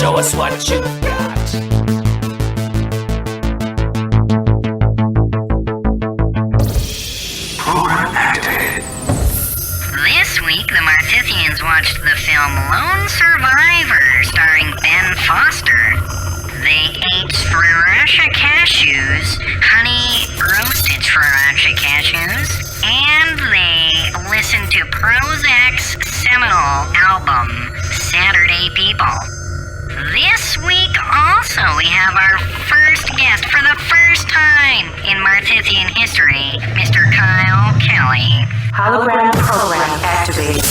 Show us what you got. Program activated. This week, the Marthythians watched the film Lone Survivor, starring Ben Foster. They ate Sriracha Cashews, Honey Roasted Sriracha Cashews, and they listened to Prozzak's seminal album, Saturday People. This week also we have our first guest for the first time in Marthythian history, Mr. Kyle Kelly. Hologram program activated.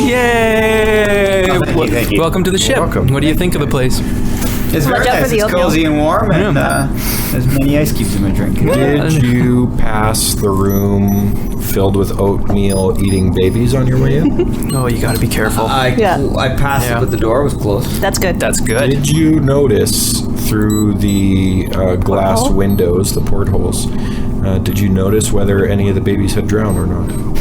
Yay! Thank you. Welcome to the ship. Welcome. What do you think of the place? It's very nice. It's cozy and warm, and there's many ice cubes in my drink. Did you pass the room filled with oatmeal eating babies on your way in? Oh, you gotta be careful. I passed it, but the door was closed. That's good. That's good. Did you notice through the glass windows, the portholes, did you notice whether any of the babies had drowned or not?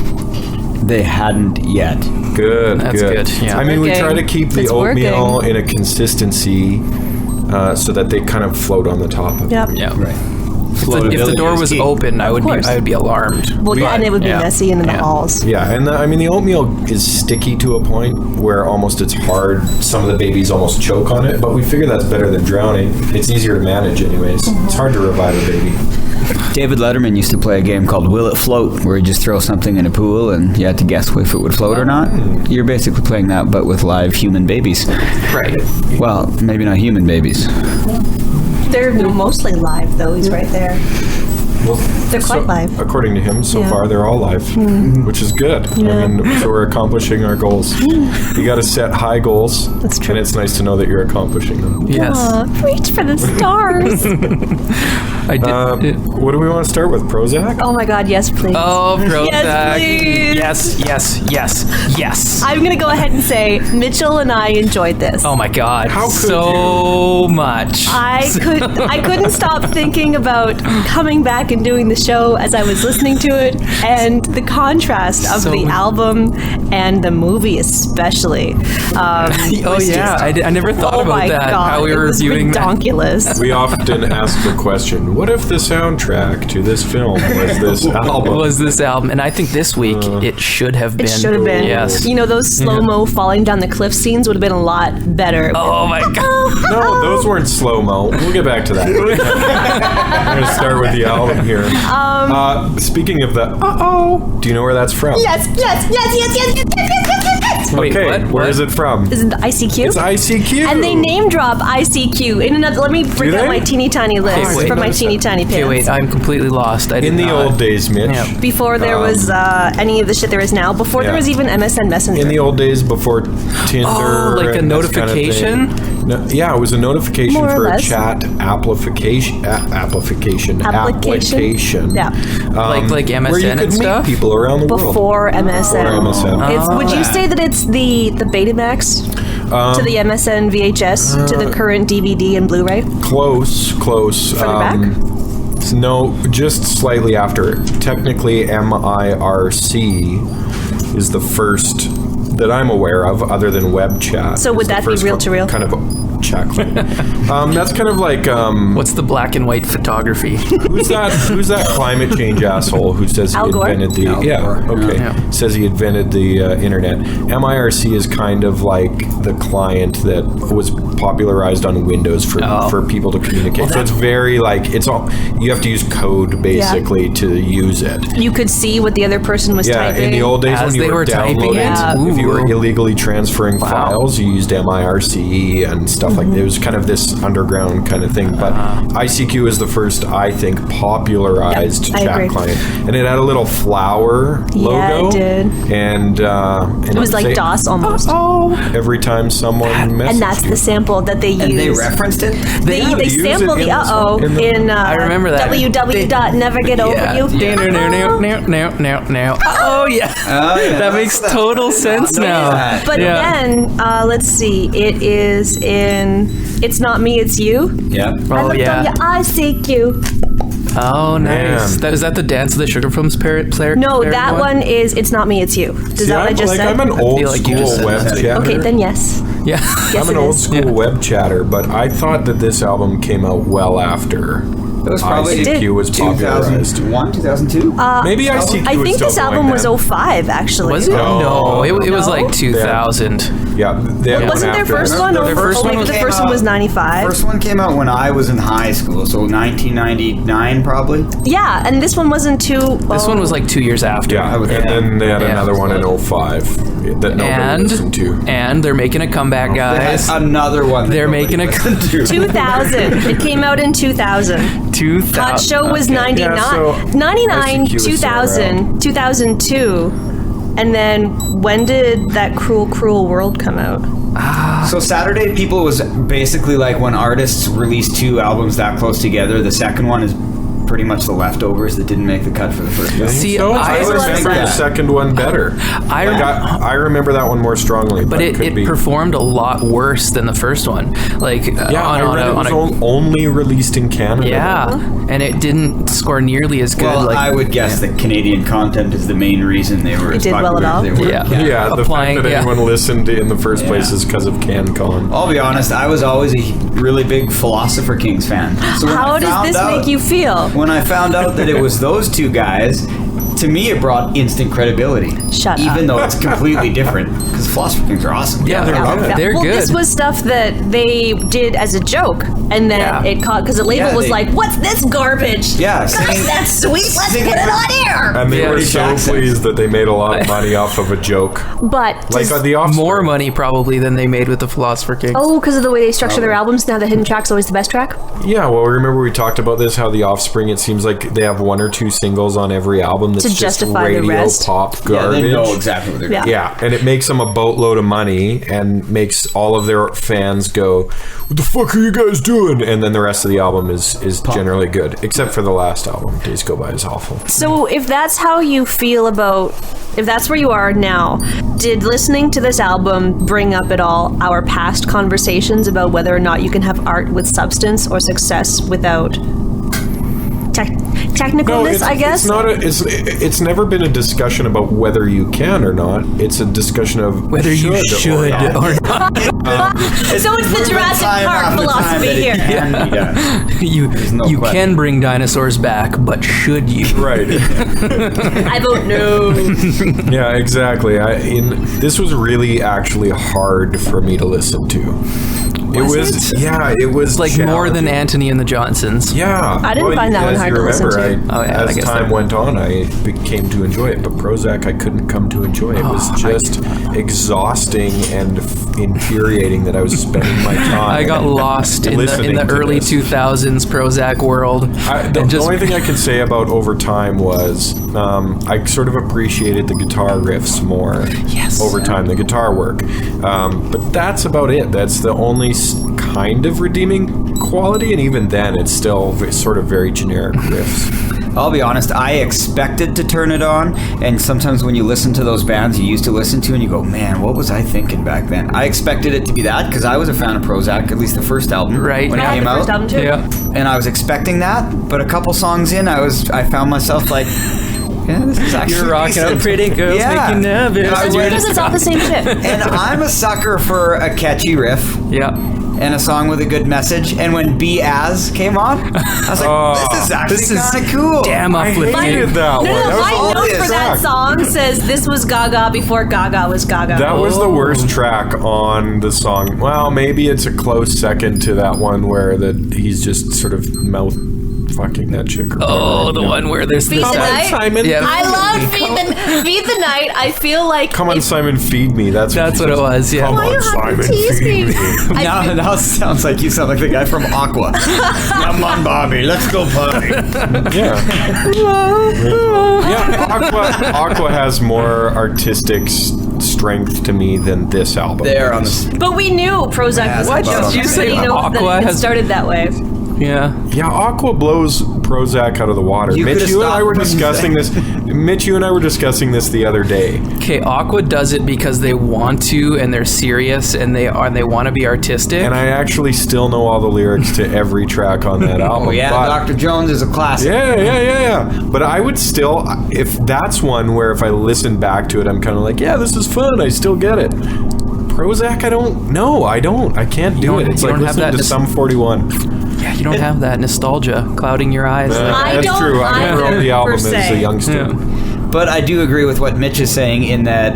They hadn't yet. Good, That's good, yeah. I mean, we Working. try to keep the It's oatmeal working. in a consistency so that they kind of float on the top of it. Yep. Yeah. Right. If the door was open, I would be alarmed. Well, yeah, and it would be Yeah. messy in the halls. Yeah, and I mean, the oatmeal is sticky to a point where almost it's hard. Some of the babies almost choke on it, but we figure that's better than drowning. It's easier to manage anyways. It's hard to revive a baby. David Letterman used to play a game called Will It Float, where you just throw something in a pool and you had to guess if it would float or not. You're basically playing that, but with live human babies. Right. Well, maybe not human babies. They're mostly live, though. He's right there. Well, They're quite live. According to him, so Yeah. far they're all live, which is good. Yeah. I mean, so we're accomplishing our goals. You got to set high goals. That's true. And it's nice to know that you're accomplishing them. Yes. Reach for the stars. I did. What do we want to start with? Prozac? Oh my God, yes, please. Oh, Prozac. Yes, please. Yes. I'm going to go ahead and say Mitchell and I enjoyed this. Oh my God. How could so much. I couldn't stop thinking about coming back and doing the show as I was listening to it, and the contrast of So the much. album and the movie especially. Oh yeah, I never thought Oh about my that. God, How we were it was reviewing that. redonkulous. We often ask the question, what if the soundtrack to this film was this album? Was this album? And I think this week it should have been. It should have been. Yes. You know, those slow-mo falling down the cliff scenes would have been a lot better. Oh my God. No, those weren't slow-mo. We'll get back to that. We're going to start with the album here. Speaking of the do you know where that's from? Yes. Wait, Okay, what? where What? is it from? Is it the ICQ? It's ICQ. And they name drop ICQ in another. Let me bring Do out they? my teeny tiny list wait. from my teeny tiny pants. Okay, wait. I'm completely lost. I did In the not. old days, Mitch. Yeah. Before there was any of the shit there is now. Before there Yeah. was even MSN Messenger. In the old days before Tinder. Oh, like a and this kind of notification? thing. No, yeah, it was a notification More or for a less. chat application. Application. Yeah. Like MSN where you and could stuff? meet people around the world. Before MSN. Before MSN. It's, would you say that it's the Betamax to the MSN VHS to the current DVD and Blu-ray? Close. Front and back? No, just slightly after. Technically, MIRC is the first that I'm aware of, other than web chat. So would It's the that be first reel-to-reel? Kind of chat clip. That's kind of like What's the black and white photography? who's that climate change asshole who says he Al Gore? invented the says he invented the internet. MIRC is kind of like the client that was popularized on Windows for people to communicate. So it's very like it's all you have to use code basically to use it. You could see what the other person was typing. In the old days As when they you were were typing downloading, it? if you were Ooh. illegally transferring files, you used MIRC and stuff like that. It was kind of this underground kind of thing. But ICQ is the first, I think, popularized Yep, I chat agree. client, and it had a little flower logo. Yeah, it did. And It was like DOS almost. every time someone messaged And that's you. the sample that they use. And they referenced it? They use it sample in the the song- in the- in I remember that. www.nevergetoveryou. Oh yeah. That makes total sense now. But then, let's see. It is in It's Not Me, It's You. Yeah. I Oh looked yeah. on your ICQ. Oh, nice. Man. Is that the Dance of the Sugar Plums player? No, that one is It's Not Me, It's You. Is that what I just said? I'm an old feel like you school just said web that. chatter. Okay, then yes. Yeah. Yes, I'm an it old is. school web chatter, but I thought that this album came out well after It was probably ICQ was popularized. 2001, 2002. Maybe ICQ I was think still this going album was then. 05, actually. Was it? No, it was No? like 2000. Yeah, they had Wasn't one their after. first one? Their first one maybe the came first one out- was 95. First one came out when I was in high school, so 1999 probably. Yeah, and this one wasn't too... This one was like 2 years after. Yeah, and then they had Yeah. another one in 05 that nobody listened to. And they're making a comeback, guys. That's another one. that They're nobody making a listened to. 2000. It came out in 2000. 2000. Hot Show was 99. Yeah, so 99, ICQ was still 2000, 2002. And then when did that Cruel, Cruel World come out? So Saturday People was basically like when artists released 2 albums that close together. The second one is pretty much the leftovers that didn't make the cut for the first one. See, So I There's a lot of remember the sense. second one better. I remember that one more strongly, But it could be. performed a lot worse than the first one. Like, Yeah, I read it was only released in Canada. yeah, and it didn't score nearly as good. Well, like, I would guess that Canadian content is the main reason they were as did well popular at all? as they were. Yeah. Yeah, the Applying- fact that yeah. anyone listened in the first place Yeah. is because of CanCon. I'll be honest, I was always a really big Philosopher Kings fan. So when How I does found this out- make you feel? When I found out that it was those 2 guys, to me it brought instant credibility. Shut Even up. though it's completely different. Because Philosopher Kings are awesome. Yeah, they're Yeah. good. They're well, good. this was stuff that they did as a joke, and then Yeah. it caught because the label Yeah, was they- like, "What's this garbage? Yeah, Gosh, singing- that's sweet. Let's singing put it with- on air." And they Yeah, were British so accents. pleased that they made a lot of money off of a joke. But Like the Offspring. more money probably than they made with the Philosopher King. oh, because of the way they structure their albums, now the hidden track's always the best track. Yeah, well, remember we talked about this, how the Offspring, it seems like they have 1 or 2 singles on every album that's To just justify the radio rest. pop Yeah, garbage. they know exactly what they're doing. Yeah. Yeah, and it makes them a boatload of money and makes all of their fans go, "What the fuck are you guys doing?" And then the rest of the album is generally good, except for the last album. Days Go By is awful. So if that's how you feel about, if that's where you are now, did listening to this album bring up at all our past conversations about whether or not you can have art with substance or success without technicalness, I guess? It's not it's never been a discussion about whether you can or not. It's a discussion of Whether you should not. or not. So it's the Jurassic Park philosophy here. you no you question. can bring dinosaurs back, but should you? Right. I vote no. Yeah, exactly. This was really actually hard for me to listen to. It was Like more than challenging. Antony and the Johnsons. Yeah. I didn't find that one as hard you to listen remember, to. Oh, yeah, I as guess time that- went on, I came to enjoy it. But Prozzak, I couldn't come to enjoy. It was just exhausting and infuriating that I was spending my time. I got lost in listening the to early this. 2000s Prozzak world. The only thing I can say about Over Time was I sort of appreciated the guitar riffs more. Yes. Over time, the guitar work. But that's about it. That's the only kind of redeeming quality, and even then, it's still sort of very generic riffs. I'll be honest, I expected to turn it on, and sometimes when you listen to those bands you used to listen to and you go, man, what was I thinking back then? I expected it to be that because I was a fan of Prozzak, at least the first album, Right. when it I had came the out. first album too. Yeah. And I was expecting that, but a couple songs in, I found myself like, yeah, this is actually You're rocking out decent. pretty girls, Yeah. make you nervous. And I It's went- because it's all the same shit. and I'm a sucker for a catchy riff Yeah. and a song with a good message. And when Be As came on, I was like, this is actually kind of cool. Damn I uplifting. hated that No, one. no, That was my all note this for that track. song says this was Gaga before Gaga was Gaga. That was the worst track on the song. Well, maybe it's a close second to that one where he's just sort of mouth fucking that chick. Or Oh, whatever. the one where there's Feed the the Night? Simon. Yeah. I love Feed the Night. I feel like Come on, it's- Simon, feed me. That's what she it says. was, yeah. Come Why on, you have Simon, to tease feed me? me. Now it sounds like you sound like the guy from Aqua. Come on, Bobby, let's go party. Yeah. Yeah, Aqua has more artistic strength to me than this album. There on the. But we knew Prozzak was What a joke. did you say? We know Aqua that it has- started that way. Yeah. Yeah, Aqua blows Prozzak out of the water. Mitch, you and I were discussing this. Mitch, you and I were discussing this the other day. Okay, Aqua does it because they want to, and they're serious, and they want to be artistic. And I actually still know all the lyrics to every track on that album. Oh yeah, Dr. Jones is a classic. Yeah. But I would still, if that's one where if I listen back to it, I'm kind of like, yeah, this is fun. I still get it. Prozzak, I don't know. I can't do it. It's like listening to Sum 41. Yeah, you don't have that nostalgia clouding your eyes. That's true. I remember the album as a youngster. Yeah. But I do agree with what Mitch is saying in that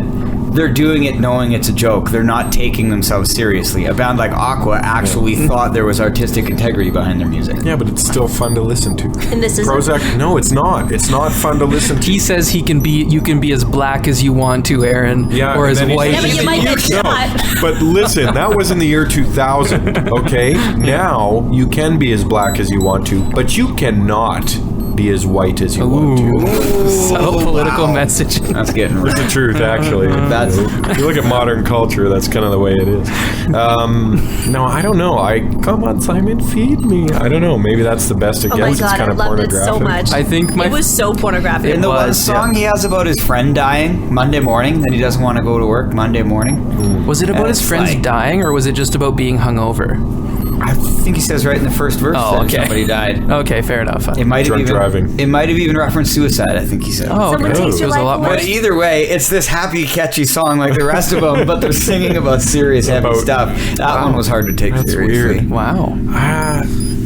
they're doing it knowing it's a joke. They're not taking themselves seriously. A band like Aqua actually thought there was artistic integrity behind their music. Yeah, but it's still fun to listen to. And this is Prozzak, no, it's not. It's not fun to listen to. He says you can be as black as you want to, Aaron, Yeah, or and as then he white. says- Yeah, but you might get shot. But listen, that was in the year 2000, okay? Now, you can be as black as you want to, but you cannot be as white as you want to. Subtle political message. That's getting It's real. the truth, actually. That's- If you look at modern culture, that's kind of the way it is. No, I don't know. Come on, Simon, feed me. I don't know. Maybe that's the best it Oh gets. my It's god, kind I of loved it pornographic. so much. I think it was so pornographic. In the one was, song he has about his friend dying Monday morning, that he doesn't want to go to work Monday morning. Was it about his It's friends like- dying, or was it just about being hungover? I think he says right in the first verse Oh, that okay. somebody died. Okay, fair enough. It might have Drunk even driving. It might have even referenced suicide. I think he said. Oh, Someone okay. takes It your was a life lot more. away. But either way, it's this happy, catchy song like the rest of them, but they're singing about serious, heavy About- stuff. That one was hard to take That's seriously. weird. Wow.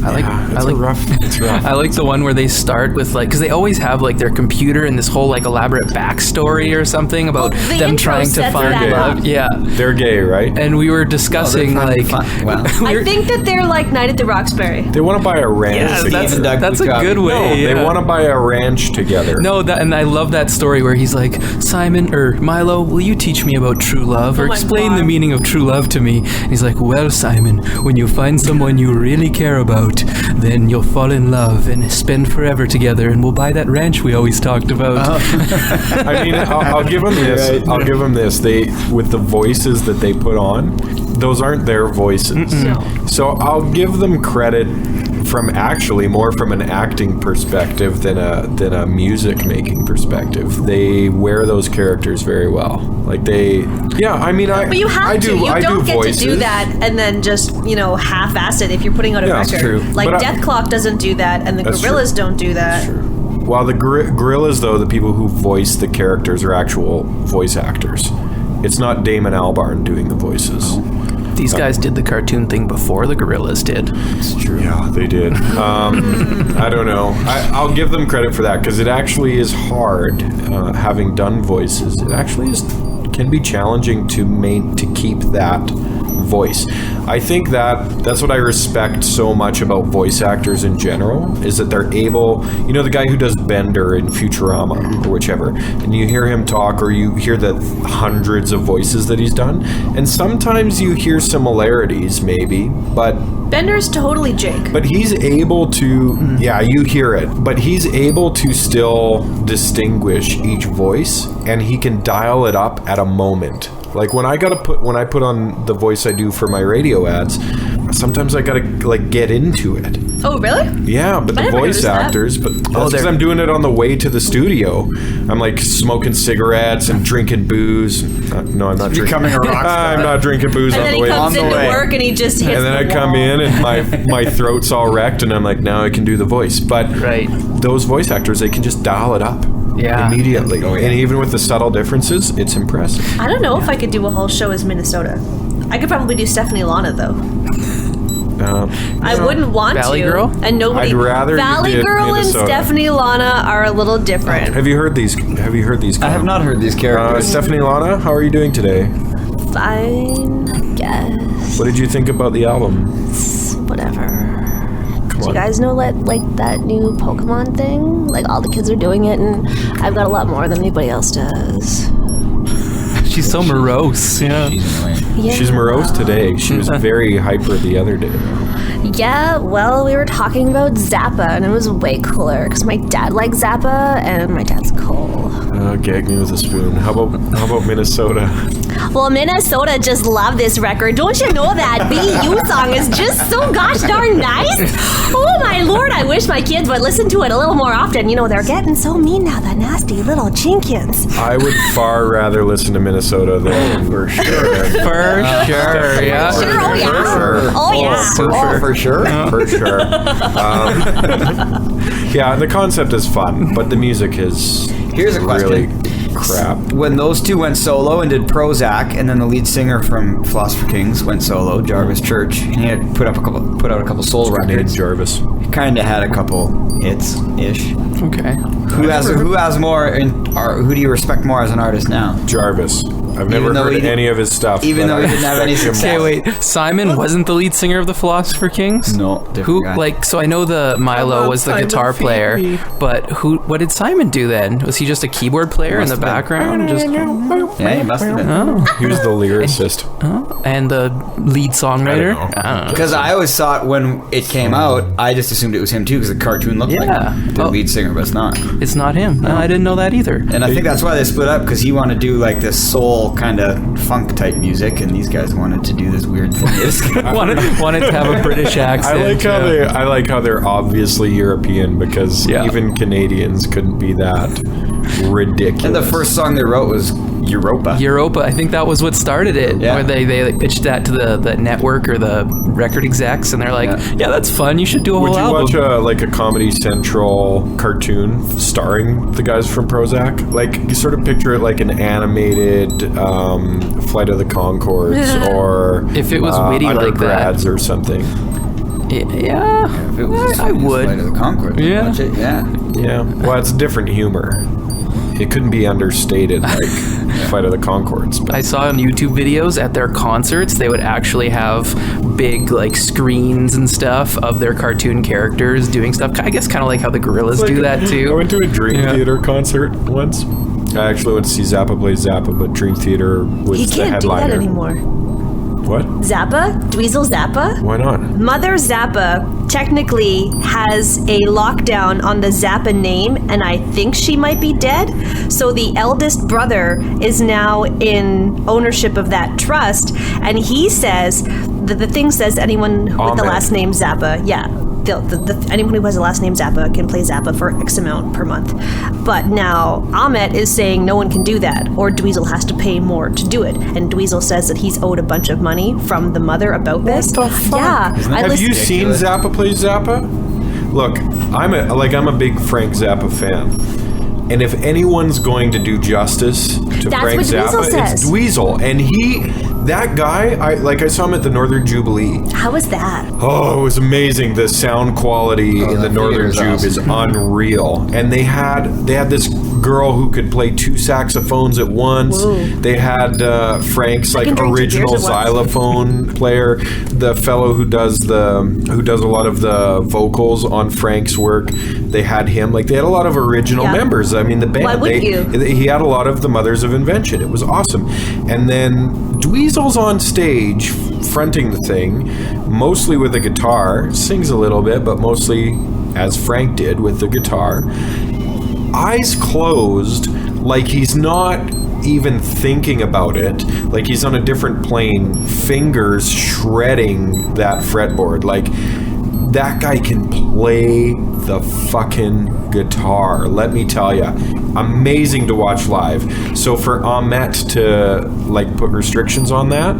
It's rough. I like the one where they start with because they always have their computer and this whole elaborate backstory or something about Well, the them intro trying to sets find that love. up. Yeah. They're gay, right? And we were discussing Well, I think that they're like Night at the Roxbury. They want to buy a ranch Yeah, together. Even Doug that's a Bukowski. good way. No, yeah. they want to buy a ranch together. No, and I love that story where he's like, Simon or Milo, will you teach me about true love or Oh my explain God. the meaning of true love to me? And he's like, well, Simon, when you find someone you really care about, then you'll fall in love and spend forever together, and we'll buy that ranch we always talked about. I mean, I'll give them this. Right. I'll give them this. They, with the voices that they put on, those aren't their voices. So I'll give them credit from actually more from an acting perspective than a music making perspective. They wear those characters very well. But you have I to. do. You I don't do get voices. to do that and then just, half-ass it if you're putting out a Yeah, record. it's true. Like But Death Clock doesn't do that, and the That's Gorillaz true. don't do that. While the gorillas, though, the people who voice the characters are actual voice actors. It's not Damon Albarn doing the voices. These guys did the cartoon thing before the Gorillaz did. It's true. Yeah, they did. I don't know. I'll give them credit for that because it actually is hard, having done voices. It actually can be challenging to keep that voice. I think that's what I respect so much about voice actors in general, is that they're able, the guy who does Bender in Futurama or whichever, and you hear him talk or you hear the hundreds of voices that he's done, and sometimes you hear similarities maybe, but Bender's totally Jake. But he's able to, yeah, you hear it, but he's able to still distinguish each voice, and he can dial it up at a moment. Like when I put on the voice I do for my radio ads, sometimes I gotta get into it. Oh, really? Yeah, but I the never voice noticed that. actors, but that's because I'm doing it on the way to the studio. I'm smoking cigarettes and drinking booze. No, I'm not drinking. Becoming a rock star. I'm not drinking booze And on then the he way. comes on the into way. work and he just hits And then I the come wall. in and my throat's all wrecked, and I'm like, now I can do the voice. But Right. those voice actors, they can just dial it up Yeah. immediately. And even with the subtle differences, it's impressive. I don't know if I could do a whole show as Minnesota. I could probably do Stephanie Lana though. I wouldn't want Valley to. Girl? And nobody. I'd rather you Valley did Girl Minnesota. and Stephanie Lana are a little different. Have you heard these? I have not heard these characters. Stephanie Lana, how are you doing today? Fine, I guess. What did you think about the album? Whatever. Come Do on. you guys know that new Pokemon thing? Like all the kids are doing it, and I've got a lot more than anybody else does. She's so morose. Yeah. Yeah. She's morose today. She was very hyper the other day. Yeah, well, we were talking about Zappa, and it was way cooler because my dad likes Zappa, and my dad's cool. Gag me with a spoon. How about Minnesota? Well, Minnesota just love this record. Don't you know that BU song is just so gosh darn nice? Oh my lord, I wish my kids would listen to it a little more often. You know, they're getting so mean now, the nasty little chinkins. I would far rather listen to Minnesota than for sure. For sure, yeah. Sure, oh yeah. Oh yeah. For sure. For sure. Yeah, the concept is fun, but the music is Here's a really question. crap. When those two went solo and did Prozzak, and then the lead singer from Philosopher Kings went solo, Jarvis Church, and he had put out a couple soul Named records. Jarvis. He kind of had a couple hits ish. Okay. Who has more? Or who do you respect more as an artist now? Jarvis. I've never though heard he did- any of his stuff. even but though he I didn't have any respect him success. Okay, wait. Simon wasn't the lead singer of the Philosopher Kings? No, different Who guy. so I know the Milo was the Simon guitar player, Phoebe. but what did Simon do then? Was he just a keyboard player in the Must have been. background? Just Yeah, he must have been. He was the lyricist. and the lead songwriter? I don't know. I don't know. Because I always thought when it came out, I just assumed it was him too, because the cartoon looked Yeah. like the Oh. lead singer, but it's not. It's not him. No, I didn't know that either. And I think that's why they split up, because he wanted to do like this soul kind of funk type music, and these guys wanted to do this weird thing. wanted to have a British accent. I like how they're obviously European because Yeah. even Canadians couldn't be that ridiculous. And the first song they wrote was Europa. Europa, I think that was what started it. Yeah. Where they like, pitched that to the network or the record execs, and they're like, "Yeah, that's fun. You should do a Would whole you album." watch a Comedy Central cartoon starring the guys from Prozzak? Like, you sort of picture it like an animated Flight of the Conchords or If it was witty like that. Undergrads or something. Yeah, If it was I would. Flight of the Conchords, Yeah. watch it, yeah. Yeah. Well, it's different humor. It couldn't be understated like Flight of the Conchords. But I saw on YouTube videos at their concerts, they would actually have big like screens and stuff of their cartoon characters doing stuff. I guess kind of like how the Gorillas do that I too. went to a Dream Yeah. Theater concert once. I actually went to see Zappa play Zappa, but Dream Theater was He the can't do headliner. that anymore. What? Zappa? Dweezil Zappa? Why not? Mother Zappa technically has a lockdown on the Zappa name, and I think she might be dead. So the eldest brother is now in ownership of that trust, and he says that the thing says anyone with the Ahmed. last name Zappa, yeah. Anyone who has the last name Zappa can play Zappa for X amount per month. But now Ahmet is saying no one can do that, or Dweezil has to pay more to do it. And Dweezil says that he's owed a bunch of money from the mother about this. the fuck? Yeah. Have you seen Zappa play Zappa? Look, I'm a big Frank Zappa fan. And if anyone's going to do justice to That's Frank what Dweezil Zappa, says. it's Dweezil. And that guy, I saw him at the Northern Jubilee. How was that? Oh, it was amazing. The sound quality in the that Northern theater is Jube is unreal. And they had this girl who could play 2 saxophones at once. Whoa. They had Frank's I like can drink 2 original beers at once. xylophone player, the fellow who does a lot of the vocals on Frank's work. They had him. Like, they had a lot of original Yeah. members. I mean, the band. Why wouldn't you? He had a lot of the mothers of invention. It was awesome. And then Dweezil's on stage fronting the thing, mostly with a guitar, sings a little bit, but mostly as Frank did with the guitar. Eyes closed, like he's not even thinking about it, like he's on a different plane, fingers shredding that fretboard. Like, that guy can play the fucking guitar, let me tell you. Amazing to watch live. So for Ahmet to like put restrictions on that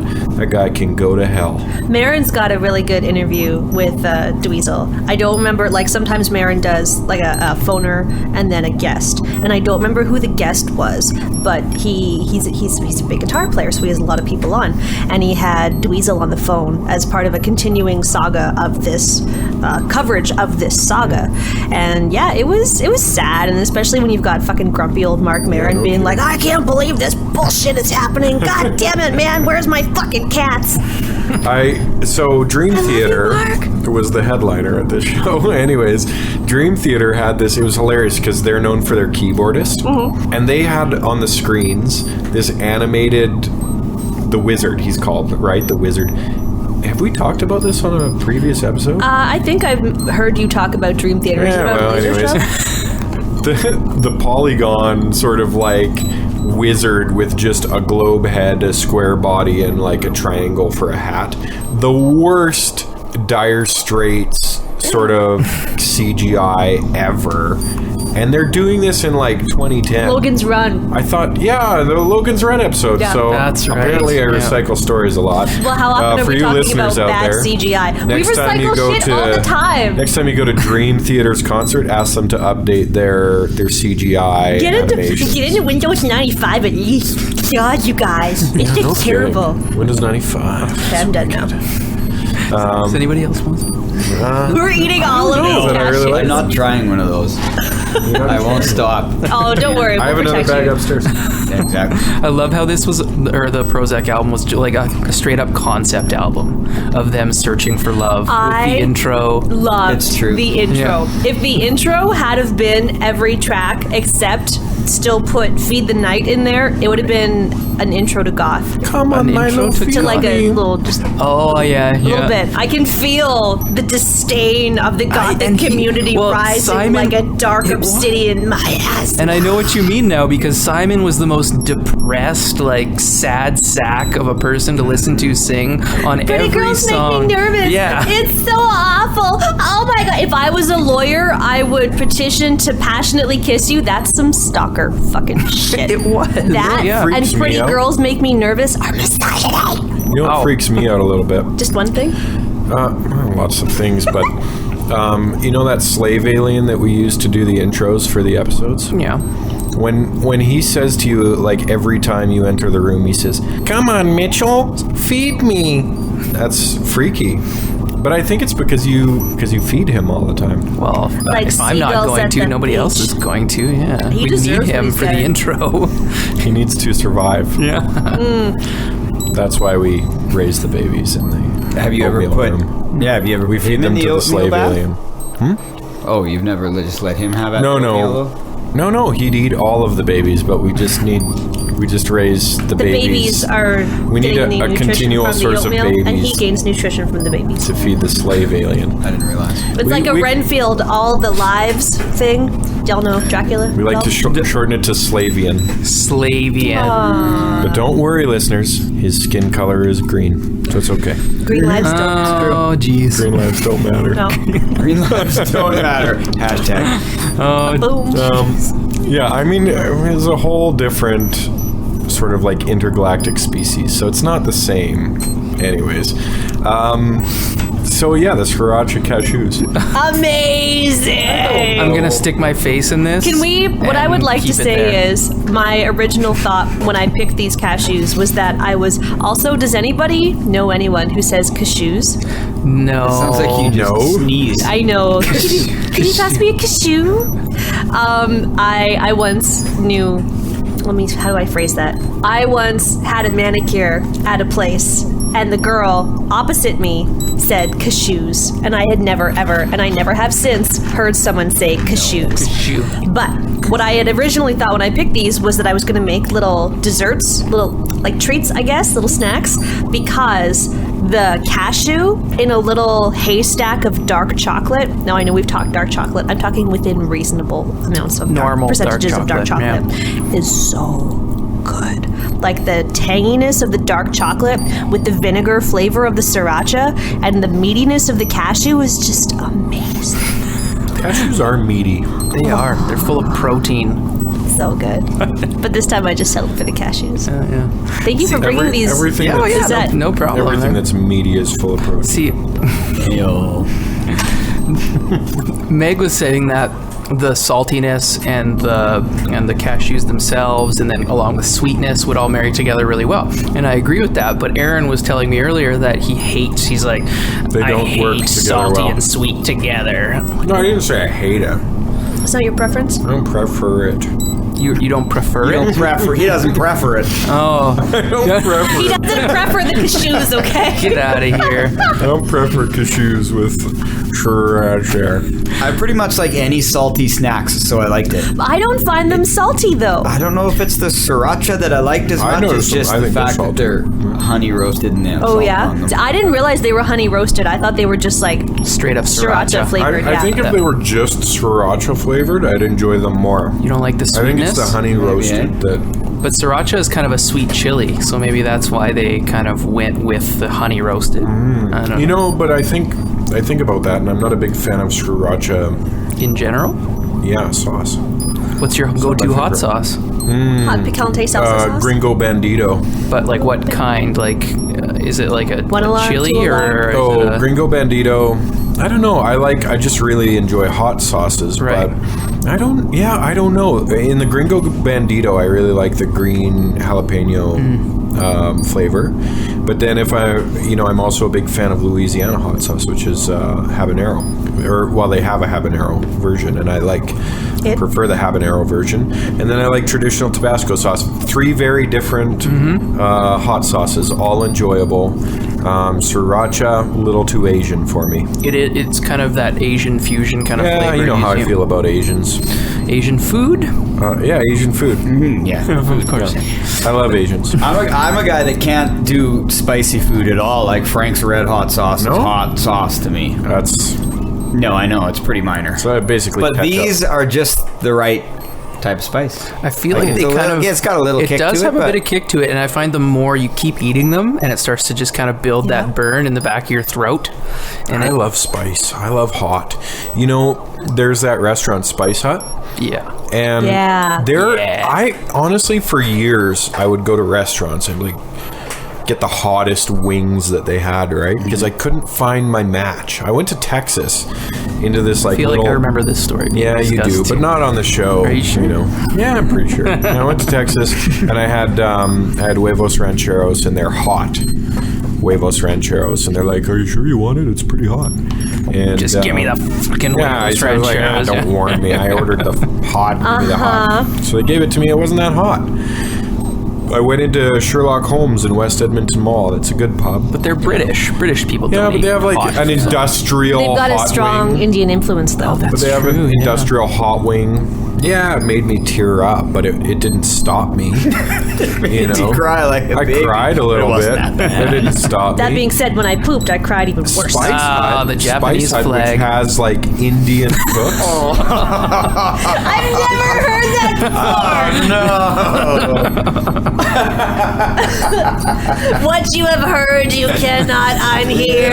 guy can go to hell. Marin's got a really good interview with Dweezil. I don't remember, like sometimes Marin does like a phoner and then a guest, and I don't remember who the guest was, but he's a big guitar player, so he has a lot of people on, and he had Dweezil on the phone as part of a continuing saga of this coverage of this saga. And yeah, it was sad, and especially when you've got fucking grumpy old Mark Maron being like, I can't believe this bullshit is happening, god damn it, man, where's my fucking cats? So Dream love you, Theater Mark. was the headliner at this show. Anyways, Dream Theater had this. It was hilarious because they're known for their keyboardist, and they had on the screens this animated The Wizard. He's called, right? The Wizard. Have we talked about this on a previous episode? I think I've heard you talk about Dream Theater. Is it Yeah, about well, a laser anyways. show? the polygon sort of like wizard with just a globe head, a square body, and like a triangle for a hat. The worst Dire Straits sort of CGI ever. And they're doing this in like 2010. Logan's Run. I thought, the Logan's Run episode. Yeah. So That's right. apparently I Yeah. recycle stories a lot. Well, how often are for we you talking listeners about out bad there, CGI? We next time you recycle go shit to all the time. next time you go to Dream Theater's concert, ask them to update their CGI animations. Get into Windows 95 at least. God, you guys. It's No just terrible. kidding. Windows 95. Okay, I'm done now. Does anybody else want some? We're eating all of these that I really cashews. like. I'm not trying one of those. I won't stop. Oh, don't worry. I have we'll another protect bag you. upstairs. Yeah, exactly. I love how this was, or the Prozzak album was like a straight up concept album of them searching for love with the intro. Loved It's true. the intro. Yeah. If the intro had have been every track except still put Feed the Night in there, it would have been an intro to goth. Come An on, my intro little To like a little, just a Oh yeah, yeah. little bit. I can feel the disdain of the gothic and he- community well, rising Simon- like a dark it was- obsidian. My ass. And I know what you mean now because Simon was the most depressed, like sad sack of a person to listen to sing on Pretty every girls song. make me nervous. Yeah. It's so awful. Oh my god. If I was a lawyer, I would petition to passionately kiss you. That's some stalker fucking shit. It was. That Yeah. and Freaks me pretty out. girls make me nervous are misogyny. You know what Oh. freaks me out a little bit? Just one thing. Lots of things, but you know that slave alien that we used to do the intros for the episodes? Yeah. When he says to you, like every time you enter the room, he says, "Come on, Mitchell, feed me." That's freaky. But I think it's because you feed him all the time. Well, Like if I'm not seagulls going at to, the nobody else beach. is going to. Yeah. He We need deserves what him he's for the getting. intro. He needs to survive. Yeah. That's why we raise the babies in the Have you ever oatmeal put? room. Yeah, have you ever We feed them to the slave alien. Oh, you've never just let him have it? No, he'd eat all of the babies, but we just raise the The babies are We need getting the a nutrition continual from the source of oatmeal, and he babies gains nutrition from the babies. to feed the slave alien. I didn't realize. It's like a we- Renfield, all the lives thing. Y'all know Dracula? We like to Well, shorten it to Slavian. Slavian. But don't worry, listeners. His skin color is green, so it's okay. Green lives don't. Oh, jeez. Green lives don't matter. No. Green lives don't matter. Hashtag. Boom. Yeah, I mean, it's a whole different sort of like intergalactic species, so it's not the same. Anyways, so yeah, the Sriracha Cashews. Amazing. I'm gonna stick my face in this. Can we? What I would and like to keep it say there. is my original thought when I picked these cashews was that I was also. Does anybody know anyone who says cashews? No. Sounds like you just No. sneezed. I know. Could you pass me a cashew? I once knew. How do I phrase that? I once had a manicure at a place, and the girl opposite me said cashews, and I had never ever, and I never have since, heard someone say cashews. Cashew. But what I had originally thought when I picked these was that I was going to make little desserts, little like treats, I guess, little snacks, because the cashew in a little haystack of dark chocolate. Now I know we've talked dark chocolate. I'm talking within reasonable amounts of Normal percentages dark of dark chocolate, chocolate. Is so good. Like the tanginess of the dark chocolate with the vinegar flavor of the sriracha and the meatiness of the cashew is just amazing. Cashews are meaty. They are. They're full of protein. So good. But this time I just settled for the cashews. Yeah. Thank you for bringing these. Everything, Oh, that's, yeah. that- No problem. everything that's meaty is full of protein. See, Meg was saying that the saltiness and the cashews themselves, and then along with sweetness, would all marry together really well. And I agree with that. But Aaron was telling me earlier that he's like, They I don't hate work together salty well. and sweet together. No, I didn't say I hate it. Is that your preference? I don't prefer it. You don't prefer You it? don't prefer. He doesn't prefer it. Oh, I don't prefer He it. doesn't prefer the cashews, okay? get out of here. I don't prefer cashews with Sriracha. I pretty much like any salty snacks, so I liked it. I don't find them salty though. I don't know if it's the sriracha that I liked as much as just the fact that they're honey roasted and they have Oh salt yeah, on them. I didn't realize they were honey roasted. I thought they were just like Straight up sriracha sriracha. flavored. I think if they were just sriracha flavored, I'd enjoy them more. You don't like the I think sweetness? it's the honey roasted that. But sriracha is kind of a sweet chili, so maybe that's why they kind of went with the honey roasted. I don't know. But I think about that, and I'm not a big fan of sriracha. In general? Yeah, sauce. What's your go-to my hot favorite. sauce? hot picante salsa sauce. Gringo Bandito. But like what kind? Like, is it like a One alarm, chili two or? alarm. Is it a- Gringo Bandito. I don't know. I just really enjoy hot sauces, Right. but I don't know. In the Gringo Bandito, I really like the green jalapeno flavor. But then if I'm also a big fan of Louisiana hot sauce, which is habanero. They have a habanero version, and I prefer the habanero version. And then I like traditional Tabasco sauce. 3 very different hot sauces, all enjoyable. Sriracha, a little too Asian for me. It's kind of that Asian fusion kind of Yeah, flavor. you know how I feel about Asians. Asian food? Yeah, Asian food. Yeah. Of course. I love Asians. I'm a guy that can't do spicy food at all. Like Frank's Red Hot sauce is hot sauce to me. No, I know, it's pretty minor. So I basically But ketchup. these are just the right type of spice. I feel like It's they a kind little- of... yeah, it's got a little kick It does to have it, a bit but- of kick to it, and I find the more you keep eating them, and it starts to just kind of build that burn in the back of your throat. And I love spice. I love hot. There's that restaurant, Spice Hut. Yeah. And Yeah. I honestly, for years, I would go to restaurants and get the hottest wings that they had, right? Because I couldn't find my match. I went to Texas into this I feel little... like I remember this story. being Yeah, you do, discussed, but too. not on the show. Are you sure? Yeah, I'm pretty sure. And I went to Texas, and I had huevos rancheros, and they're hot huevos rancheros, and they're like, "Are you sure you want it? It's pretty hot." And Just give me the fucking huevos I was like, rancheros. don't warn me. I ordered the hot. Give me the hot. So they gave it to me. It wasn't that hot. I went into Sherlock Holmes in West Edmonton Mall. It's a good pub. But they're British. British people Yeah, don't but they eat have like hot an food. industrial They've got a hot strong wing. Indian influence though. But they have an true, yeah. industrial hot wing. Yeah, it made me tear up, but it didn't stop me. You know, cry like a I baby. cried a little It bit. wasn't that It didn't stop That me. being said, when I pooped, I cried even worse. Spice Ah, Hut, the Japanese Spice Hut, flag. which has like Indian cooks. I've never heard that What you have heard, you cannot unhear.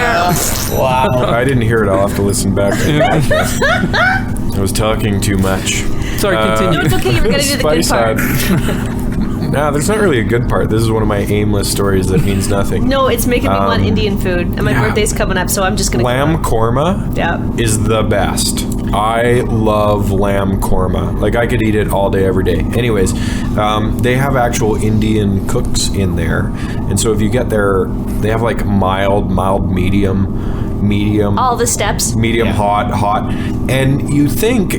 Wow. I didn't hear it. I'll have to listen back. I was talking too much. Sorry, continue. It's okay, you were going to do the good Spice part. Hut. Nah, there's not really a good part. This is one of my aimless stories that means nothing. No, it's making me want Indian food. And my birthday's coming up, so I'm just going to... Lamb korma Yeah. is the best. I love lamb korma. Like, I could eat it all day, every day. Anyways, they have actual Indian cooks in there. And so if you get there, they have like mild, medium, All the steps. medium, hot. And you think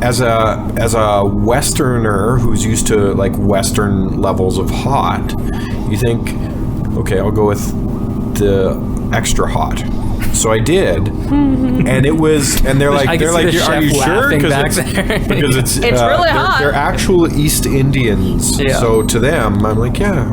as a Westerner who's used to like Western levels of hot, you think, okay, I'll go with the extra hot. So I did, and it was, and they're like, I can see the are you chef sure? laughing back Because there. it's It's really hot. They're actual East Indians. Yeah. So to them, I'm like, yeah,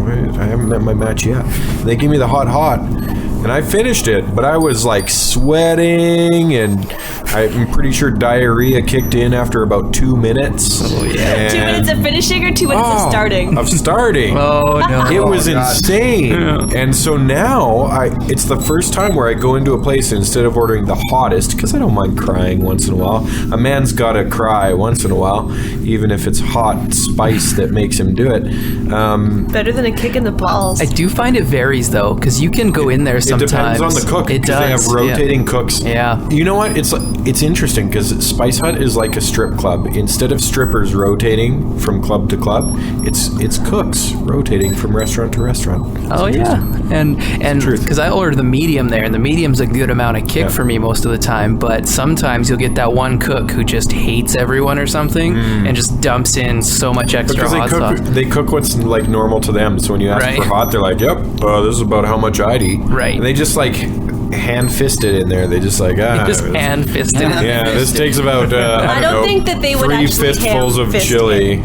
I haven't met my match yet. They give me the hot, and I finished it, but I was like sweating, and I'm pretty sure diarrhea kicked in after about 2 minutes. Oh yeah, 2 minutes of finishing or 2 minutes of starting? Of starting. Oh, no. It was insane. And so now it's the first time where I go into a place and instead of ordering the hottest, because I don't mind crying once in a while. A man's got to cry once in a while, even if it's hot spice that makes him do it. Better than a kick in the balls. I do find it varies, though, because you can go in there It sometimes. depends on the cook. It because they have does. rotating cooks. Yeah. You know what? It's interesting because Spice Hut is like a strip club. Instead of strippers rotating from club to club, it's cooks rotating from restaurant to restaurant. Oh yeah, and truth. because I order the medium there, and the medium's a good amount of kick for me most of the time. But sometimes you'll get that one cook who just hates everyone or something, and just dumps in so much extra Because hot sauce. they cook what's like normal to them. So when you ask Right. for hot, they're like, "Yep, this is about how much I'd eat." Right. And they just like hand-fisted in there. They just like, Just hand-fisted. Yeah, this takes about, I don't think that they would 3 actually fistfuls of hand-fist chili.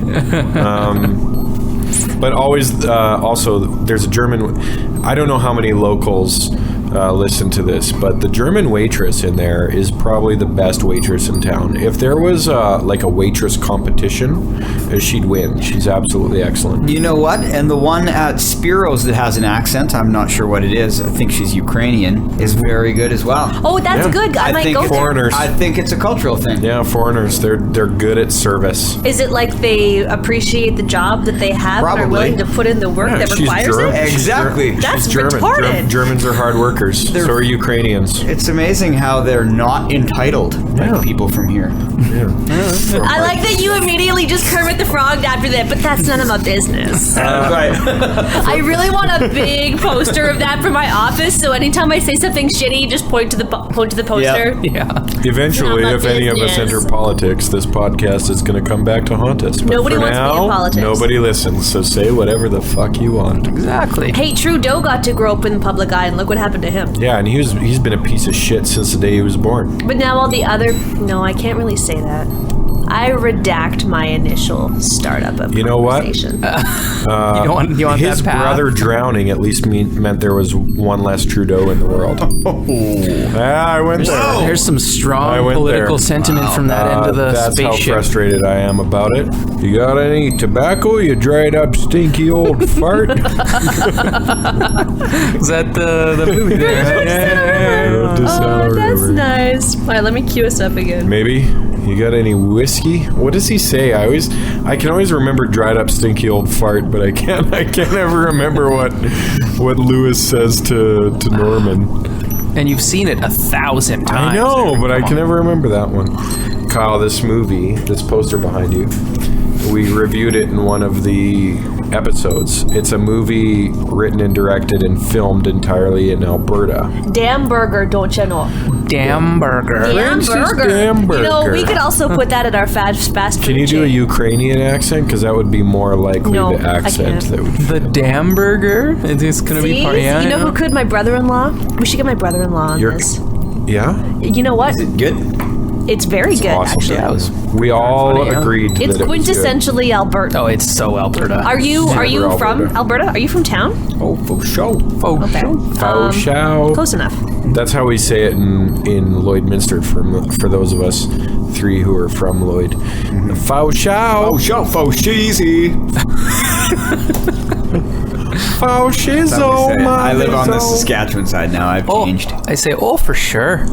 But always, also, there's a German, I don't know how many locals listen to this, but the German waitress in there is probably the best waitress in town. If there was like a waitress competition, she'd win. She's absolutely excellent. You know what? And the one at Spiro's that has an accent, I'm not sure what it is. I think she's Ukrainian. Is very good as well. Oh, that's Yeah. good. I might think go it's- there. Foreigners. I think it's a cultural thing. Yeah, foreigners, they're good at service. Is it like they appreciate the job that they have and are Probably. willing to put in the work Yeah, that she's requires German. it? She's Exactly. Ger- That's she's German. retarded. Germans are hard workers. So are Ukrainians. It's amazing how they're not entitled Yeah. like people from here. I like that you immediately just Kermit the Frog after that, but that's none of my business. Right. I really want a big poster of that for my office, so anytime I say something shitty, just point to the poster. Yeah. Eventually, Not my if any of us business. enter politics, this podcast is going to come back to haunt us. But Nobody for wants to be in now, politics. nobody listens, so say whatever the fuck you want. Exactly. Hey, Trudeau got to grow up in the public eye, and look what happened to him. Yeah, and he's been a piece of shit since the day he was born. But now all the other... No, I can't really say that. I redact my initial startup of You know what? conversation. you want His that path? brother drowning at least meant there was one less Trudeau in the world. I went there. There's some I strong went political there. sentiment from that end of the That's spaceship. how frustrated I am about it. You got any tobacco, you dried up stinky old fart? Is that the movie there? Road to Sour That's River. nice. All right, let me cue us up again. Maybe. You got any whiskey? What does he say? I can always remember dried up stinky old fart, but I can't ever remember what Lewis says to Norman. And you've seen it 1,000 times. I know, but I Come can on. never remember that one. Kyle, this movie, this poster behind you, we reviewed it in one of the episodes. It's a movie written and directed and filmed entirely in Alberta. Damn burger, don't you know? Damn burger. Damn French's burger. damn You know, we burger. could also put that at our fast food Can you do a chain. Ukrainian accent? Because that would be more likely No, the I accent can't. that would. The damn burger? It's going to be See? part yeah, You know who could? My brother-in-law. We should get my brother-in-law on You're- this. Yeah? You know what? Good. It's very good, Awesome. actually. Yeah, it was We all funny, yeah. agreed It's that it was good. quintessentially Alberta. Oh, it's so Alberta. Are you Never from Alberta. Alberta? Are you from town? Oh, for sure. Okay. Faux show. Close enough. That's how we say it in Lloydminster for those of us three who are from Lloyd. Faux show. Oh, show for cheesy. Faux shizzle, I live on the mother-zo. Saskatchewan side now. I've changed. I say, oh, for sure.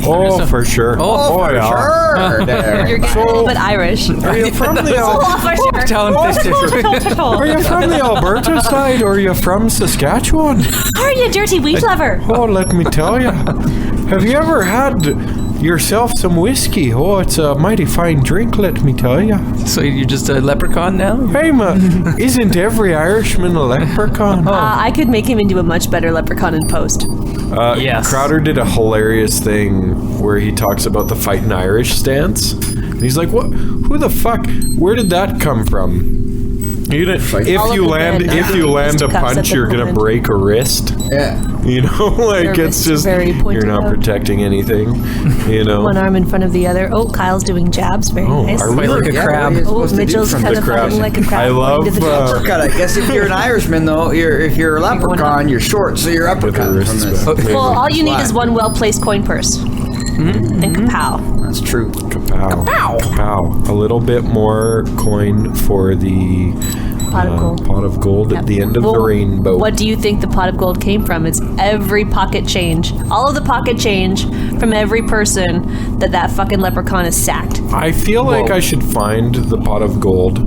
Oh, for sure. Oh, for yeah. sure. There. You're getting a little bit Irish. Are you from the Oh, for sure. Town Are How you from the Alberta side or are you from Saskatchewan? are you, dirty wheat lover? Oh, let me tell you. Have you ever had yourself some whiskey? Oh, it's a mighty fine drink, let me tell you. So you're just a leprechaun now? Hey, isn't every Irishman a leprechaun? I could make him into a much better leprechaun in post. Yes. Crowder did a hilarious thing where he talks about the fighting Irish stance. And he's like, "What? Who the fuck? Where did that come from?" You know, All if of you the land men are doing a fisticuffs at punch, the you're gonna moment. break a wrist. Yeah. You know, like Their it's wrists are just very pointed you're not out. protecting anything. You know. One arm in front of the other. Oh, Kyle's doing jabs. Very Oh, nice. are we? Fight like a Yeah, crab. what are you Oh, supposed to do Mitchell's from kind the of crab? fighting like a crab. I love, going to the top. Uppercut. I guess if you're an Irishman, though, if you're a leprechaun, you're short, so you're With the uppercut wrists from this. back. Well, all you need Flat. is one well-placed coin purse. And kapow. That's true. Kapow. Kapow. A little bit more coin for the Pot of gold. pot of gold at the end of the Well, rainbow. What do you think the pot of gold came from? It's every pocket change. All of the pocket change from every person that fucking leprechaun is sacked. I feel like I should find the pot of gold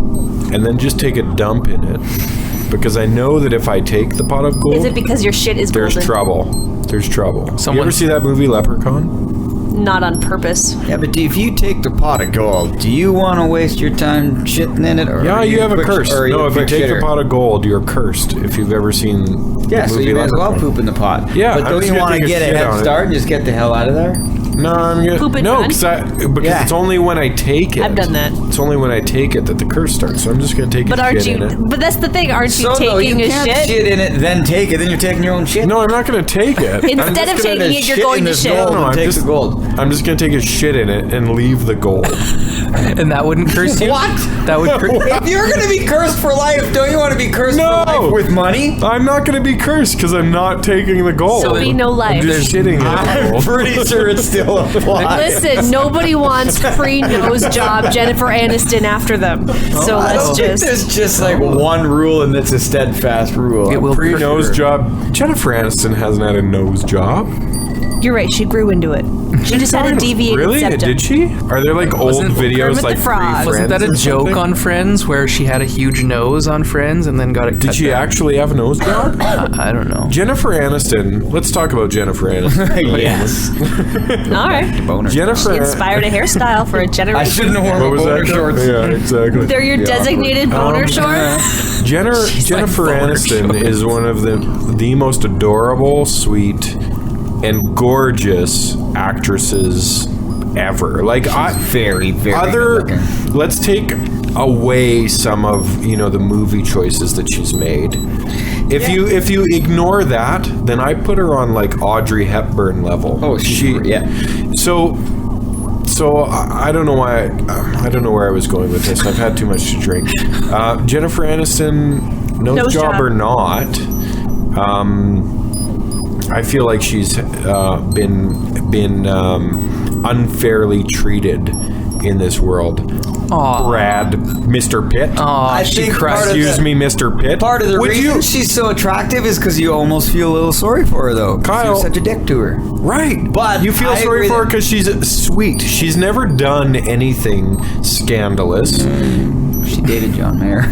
and then just take a dump in it. Because I know that if I take the pot of gold, Is it because your shit is there's golden? trouble. There's trouble. You Someone- ever see that movie Leprechaun? Not on purpose. Yeah, but if you take the pot of gold, do you want to waste your time shitting in it? Or Yeah, are you have a quick- curse. or are No, a if you quick take shitter? the pot of gold, you're cursed. If you've ever seen Yeah, the so movie you might as well Leprechaun. poop in the pot. Yeah, but I'm don't just you gonna want to take a get a shit head on it. start and just get the hell out of there? No, I'm gonna Poop and no, run? because it's only when I take it. I've done that. It's only when I take it that the curse starts. So I'm just gonna take But a aren't shit you? in it. But that's the thing. Aren't you So no, you taking a can't shit? in it, then take it. Then you're taking your own shit. No, I'm not gonna take it. Instead of taking it, you're going to shit. No, I'm take just the gold. I'm just gonna take a shit in it and leave the gold. And that wouldn't curse you? What? That would If you're gonna be cursed for life, don't you want to be cursed No. for life with money? I'm not gonna be cursed because I'm not taking the gold. So be no life. I'm just shitting in I'm it. pretty sure it still applies. Listen, nobody wants free nose job Jennifer Aniston after them. So I let's don't think just. there's just like one rule and it's a steadfast rule. It will Pre-nose job. Jennifer Aniston hasn't had a nose job. You're right. She grew into it. She just had a deviated Really? septum. Did she? Are there like old Wasn't videos Kermit like the Frog. pre-Friends Wasn't that a or joke something? on Friends where she had a huge nose on Friends and then got it Did cut she down? actually have a nose job? I don't know. Jennifer Aniston. Let's talk about Jennifer Aniston. Yes. All right. Boner. Jennifer. She inspired a hairstyle for a I generation. shouldn't have worn What was boner that? shorts. Yeah, exactly. They're your designated boner shorts. Jennifer Aniston is one of the most adorable, sweet, and gorgeous actresses ever. Like Very, very good looking. let's take away some of the movie choices that she's made. If you ignore that, then I put her on like Audrey Hepburn level. Oh, yeah. So I don't know why. I don't know where I was going with this. I've had too much to drink. Jennifer Aniston, nose job or not, I feel like she's been unfairly treated in this world. Aw. Brad, Mr. Pitt. Aw, I she think cried. part of Excuse the- me, Mr. Pitt. Part of the Would reason you she's so attractive is because you almost feel a little sorry for her, though. 'cause Kyle. you're such a dick to her. right? But you feel I sorry agree for her that- because she's sweet. She's never done anything scandalous. She dated John Mayer.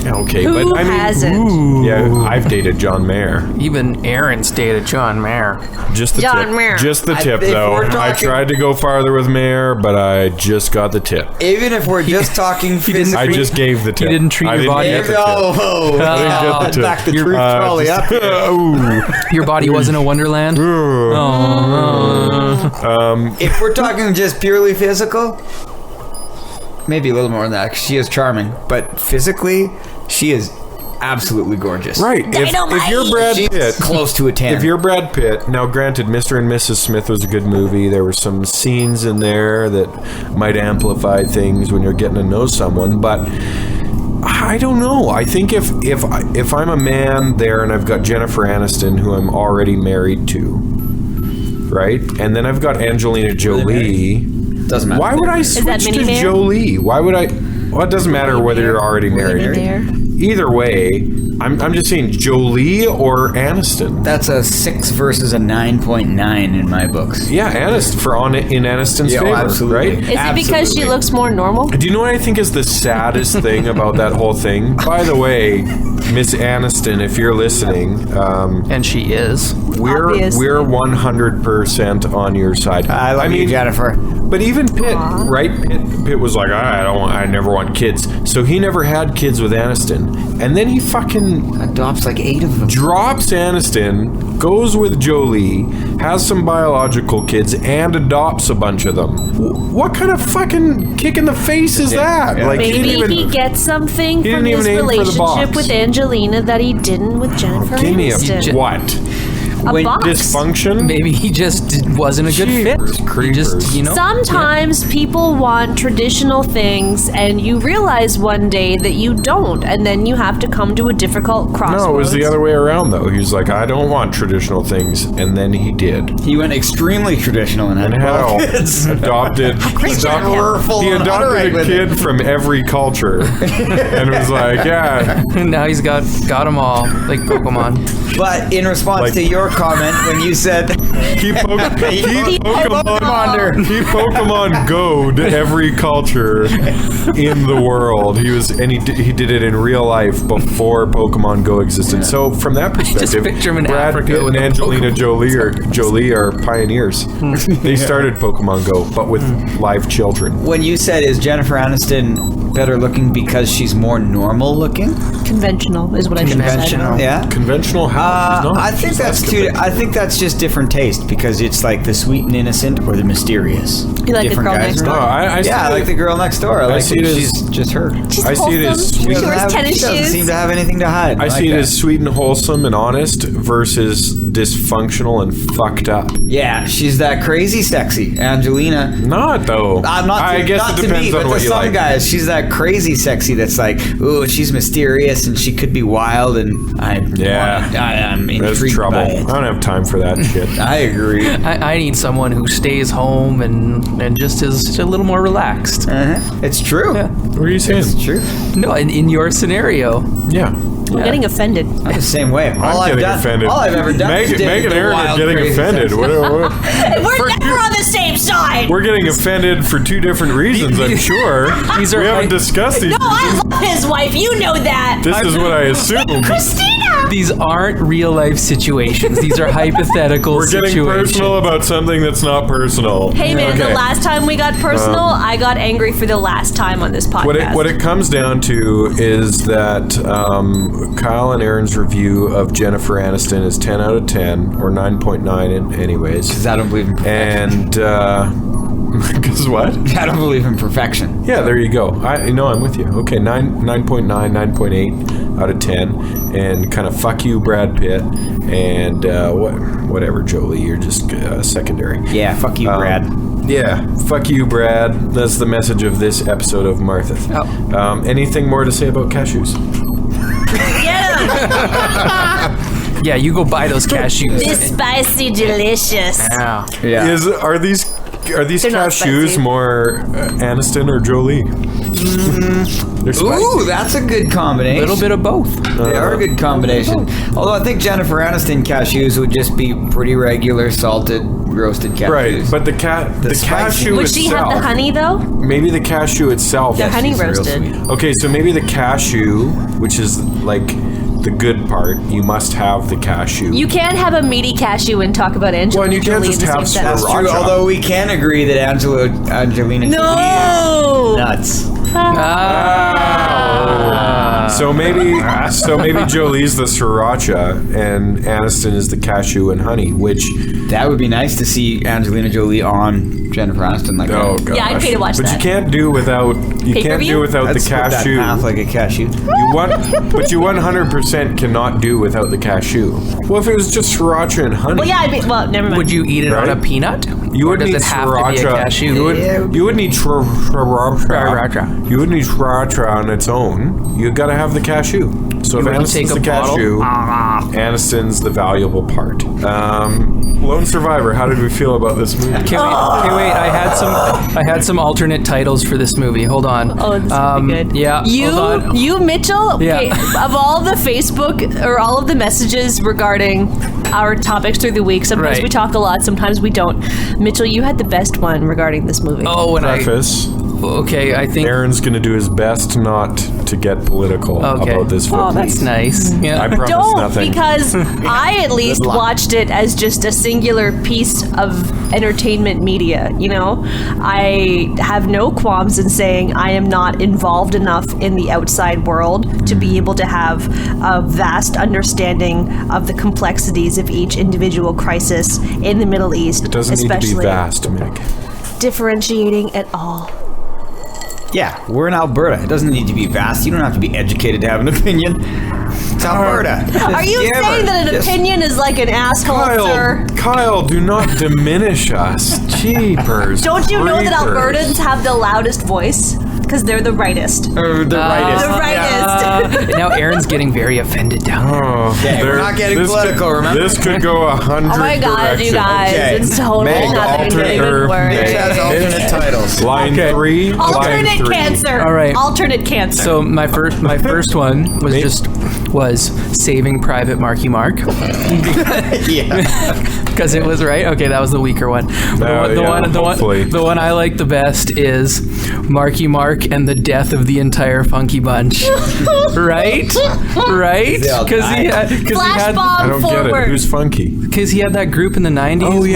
Okay, Who but I mean, hasn't? yeah, I've dated John Mayer. Even Aaron's dated John Mayer. Just the John tip. Mayer. Just the I- tip, if though. we're I talking- tried to go farther with Mayer, but I just got the tip. Even if we're just talking physically. I just gave the tip. didn't treat I your didn't body- get the tip. Oh, I didn't get the tip. back the truth trolley up. Ooh. Your body wasn't a wonderland? If we're talking just purely physical, maybe a little more than that, 'cause she is charming. But physically, she is absolutely gorgeous. Right. If you're Brad She's Pitt, close to a 10. if you're Brad Pitt, now granted, Mr. and Mrs. Smith was a good movie. There were some scenes in there that might amplify things when you're getting to know someone, but I don't know. I think if I'm a man there and I've got Jennifer Aniston, who I'm already married to, right, and then I've got Angelina Jolie. Doesn't matter. Why would I that switch to mini-man? Jolie? Why would I? Well, it doesn't matter whether you're already married. There. Either way, I'm just saying Jolie or Aniston. That's a 6 versus a 9.9 in my books. Yeah, Aniston in Aniston's Yeah, favor, absolutely. right? Is it because she Absolutely. looks more normal? Do you know what I think is the saddest thing about that whole thing? By the way, Miss Aniston, if you're listening, And she is. Obviously. we're 100% on your side. I love you, Jennifer. But even Pitt, right? Pitt was like, I never want kids. So he never had kids with Aniston. And then he fucking Adopts like 8 of them. drops Aniston, goes with Jolie, has some biological kids, and adopts a bunch of them. What kind of fucking kick in the face is that? Yeah. Like, he Maybe didn't he even gets something he from didn't his even aim for the relationship box. with Angelina that he didn't with Jennifer give me a Aniston. what? A box. Dysfunction? Maybe he just wasn't a good fit. Jeepers He just, creepers. Sometimes people want traditional things, and you realize one day that you don't, and then you have to come to a difficult crossroads. No, it was the other way around, though. He was like, I don't want traditional things. And then he did. He went extremely traditional and had And had 12 a kids. adopted, Powerful he and adopted upright a with kid from every culture. And was like, yeah. now he's got them all, like Pokemon. But in response Like- to your comment when you said He Pokemon Go'd every culture in the world. He did it in real life before Pokemon Go existed. So from that perspective, picture him in Brad Africa Pitt with and a Angelina Pokemon. Jolie are pioneers. They started Pokemon Go, but with live children. when you said is Jennifer Aniston better looking because she's more normal looking? Conventional is what I should have said. Conventional. Yeah. Conventional how? not. I think She's that's less too. convincing. I think that's just different taste because it's like the sweet and innocent or the mysterious. You like the Different girl guys next are- door? I see Yeah, I like the girl next door. I like see it as- she's just her. She's I see it as wholesome. sweet. She wears tennis She doesn't shoes. seem to have anything to hide. I like see it that. as sweet and wholesome and honest versus dysfunctional and fucked up. Yeah, she's that crazy sexy Angelina. Not though. Not I to, guess not it to depends me, on but what to you some like. guys, she's that crazy sexy that's like, ooh, she's mysterious and she could be wild, and I am There's intrigued trouble. by I it. don't have time for that shit. I agree. I need someone who stays home and just is a little more relaxed. It's true. Yeah. What are you saying? It's true. No, in your scenario. Yeah. I'm getting offended. I'm the same way. I'm getting offended. All I've ever done is Meg dig and the Aaron are wild, getting crazy offended. sex. We're never on the same side. We're getting offended for two different reasons, I'm sure. These are we haven't like- discussed these. No, I love his wife. You know that. This is what I assume. Christina. These aren't real life situations. These are hypothetical We're getting situations. personal about something that's not personal. Hey man, Okay. the last time we got personal, I got angry for the last time on this podcast. What it comes down to is that Kyle and Aaron's review of Jennifer Aniston is 10 out of 10, or 9.9 anyways. Because I don't believe in perfection. And, because what? I don't believe in perfection. Yeah, there you go. I'm with you. Okay, 9.9, 9.8 out of 10. And kind of fuck you, Brad Pitt. And whatever, Jolie, you're just secondary. Yeah, fuck you, Brad. Yeah, fuck you, Brad. That's the message of this episode of Marthyth. Oh. Anything more to say about cashews? Yeah, you go buy those cashews. This spicy delicious. Yeah. Yeah. Are these They're not cashews spicy. more Aniston or Jolie? They're spicy. Ooh, that's a good A combination. little bit of both. They are a good combination. Although I think Jennifer Aniston cashews would just be pretty regular salted roasted cashews. Right, but the spicy. cashew Would itself. she have the honey though? Maybe the cashew itself. They're honey she's real roasted. sweet. Okay, so maybe the cashew, which is like the good part, you must have the cashew. You can't have a meaty cashew and talk about Angelina Well, and you can't Jolie in just the have same sentence. That's true, Sriracha. although we can agree that Angelina No! Jolie is nuts. So maybe Jolie's the sriracha and Aniston is the cashew and honey, which That would be nice to see Angelina Jolie on Jennifer Aniston like oh that. god. Yeah, I'd pay to watch but that. you can't do without Pay-per-view? the I'd split that in cashew. half like a cashew. But you 100% cannot do without the cashew. Well, if it was just sriracha and honey, Well, yeah, never mind. Would you eat it on a Right. peanut? you Or would does need it have sriracha. to be a cashew? You would need sriracha. Sriracha. You would need sriracha on its own. You got to have the cashew. So if would Aniston's take a the cashew, Aniston's the valuable part. Lone Survivor. How did we feel about this movie? Okay, wait. I had some alternate titles for this movie. Hold on. Oh, this would be good. Yeah. hold on. You, Mitchell. Yeah. Okay, of all the Facebook or all of the messages regarding our topics through the week, sometimes Right. we talk a lot, sometimes we don't. Mitchell, you had the best one regarding this movie. Oh, and Preface. okay. I think. Aaron's going to do his best not to get political Okay. about this film. Oh, that's nice. Yeah. I promise Don't, nothing. because I at least watched it as just a singular piece of entertainment media, you know? I have no qualms in saying I am not involved enough in the outside world to be able to have a vast understanding of the complexities of each individual crisis in the Middle East, It doesn't need to especially be vast, Meg. differentiating at all. Yeah, we're in Alberta. It doesn't need to be vast. You don't have to be educated to have an opinion. It's Alberta. Are you saying that an opinion is like an asshole, sir? Kyle, do not diminish us. Jeepers. Don't you know that creepers. Albertans have the loudest voice? Because they're the rightest. The rightist. The rightest. Now Aaron's getting very offended now. Oh, Okay, we're not getting political, remember? This could go 100 Oh my god, directions. you guys. Okay. It's totally Meg, nothing to alternate- even worry. Mitch has alternate titles. Line 3. Alternate line 3. cancer. All right. Alternate cancer. So my first one was Saving Private Marky Mark Yeah. Because it was right. Okay, that was the weaker one. The one I like the best is Marky Mark and the death of the entire Funky Bunch. Right? Because he had. Flash bomb I don't forward. get it. Who's Funky? Because he had that group in the 90s. Marky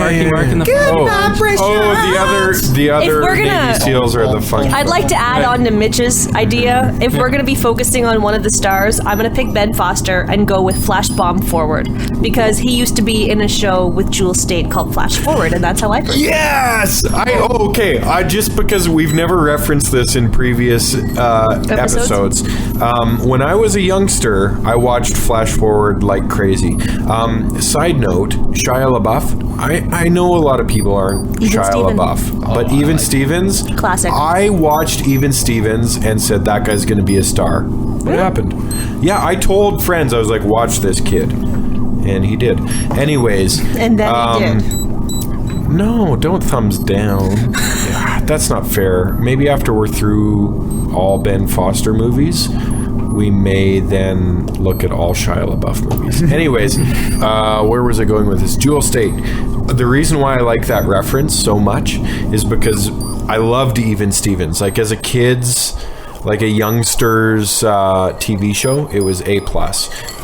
and the The other we're gonna- Navy SEALs are the Funky. I'd like to add on to Mitch's idea. If we're going to be focusing on one of the stars, I'm going to pick Ben Foster and go with Flash Bomb Forward because he used to be in a show with Jewel Staite called Flash Forward, and that's how I first. Yes! Okay. Just because we've never referenced this in previous episodes. When I was a youngster, I watched Flash Forward like crazy. Side note, Shia LaBeouf. I know a lot of people aren't Even Shia Steven. LaBeouf, but Even Stevens, Classic. I watched Even Stevens and said that guy's going to be a star. What happened? Yeah, I told friends, I was like, watch this kid. And he did. Anyways. And then he did. No, don't thumbs down. That's not fair. Maybe after we're through all Ben Foster movies, we may then look at all Shia LaBeouf movies. Anyways, where was I going with this? Jewel Staite. The reason why I like that reference so much is because I loved Even Stevens. Like as a kid's, like a youngster's TV show, it was A+.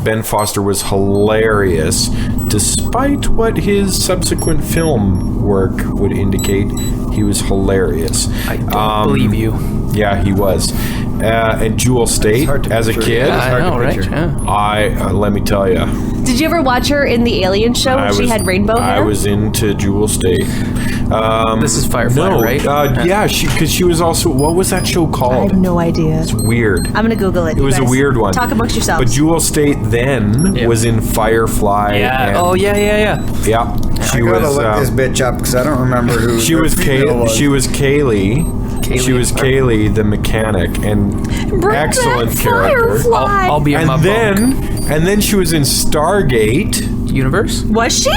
Ben Foster was hilarious, despite what his subsequent film work would indicate. He was hilarious. I don't believe you. Yeah, he was. And Jewel Staite, as a kid, I know, right? Yeah. Let me tell you, Did you ever watch her in the Alien show when she had rainbow hair? I was into Jewel Staite. This is Firefly, right? Yeah, because she was also. What was that show I called? have no idea. It's weird. I'm gonna Google it. It was a weird one. Talk amongst yourselves. But Jewel Staite then was in Firefly. Yeah. And, Oh yeah. Yeah. She I gotta was. look this bitch up because I don't remember who. She was female She was Kaylee. She was Kaylee, the mechanic, and Bring excellent that character. Firefly. I'll be in my And then she was in Stargate. universe. Was she?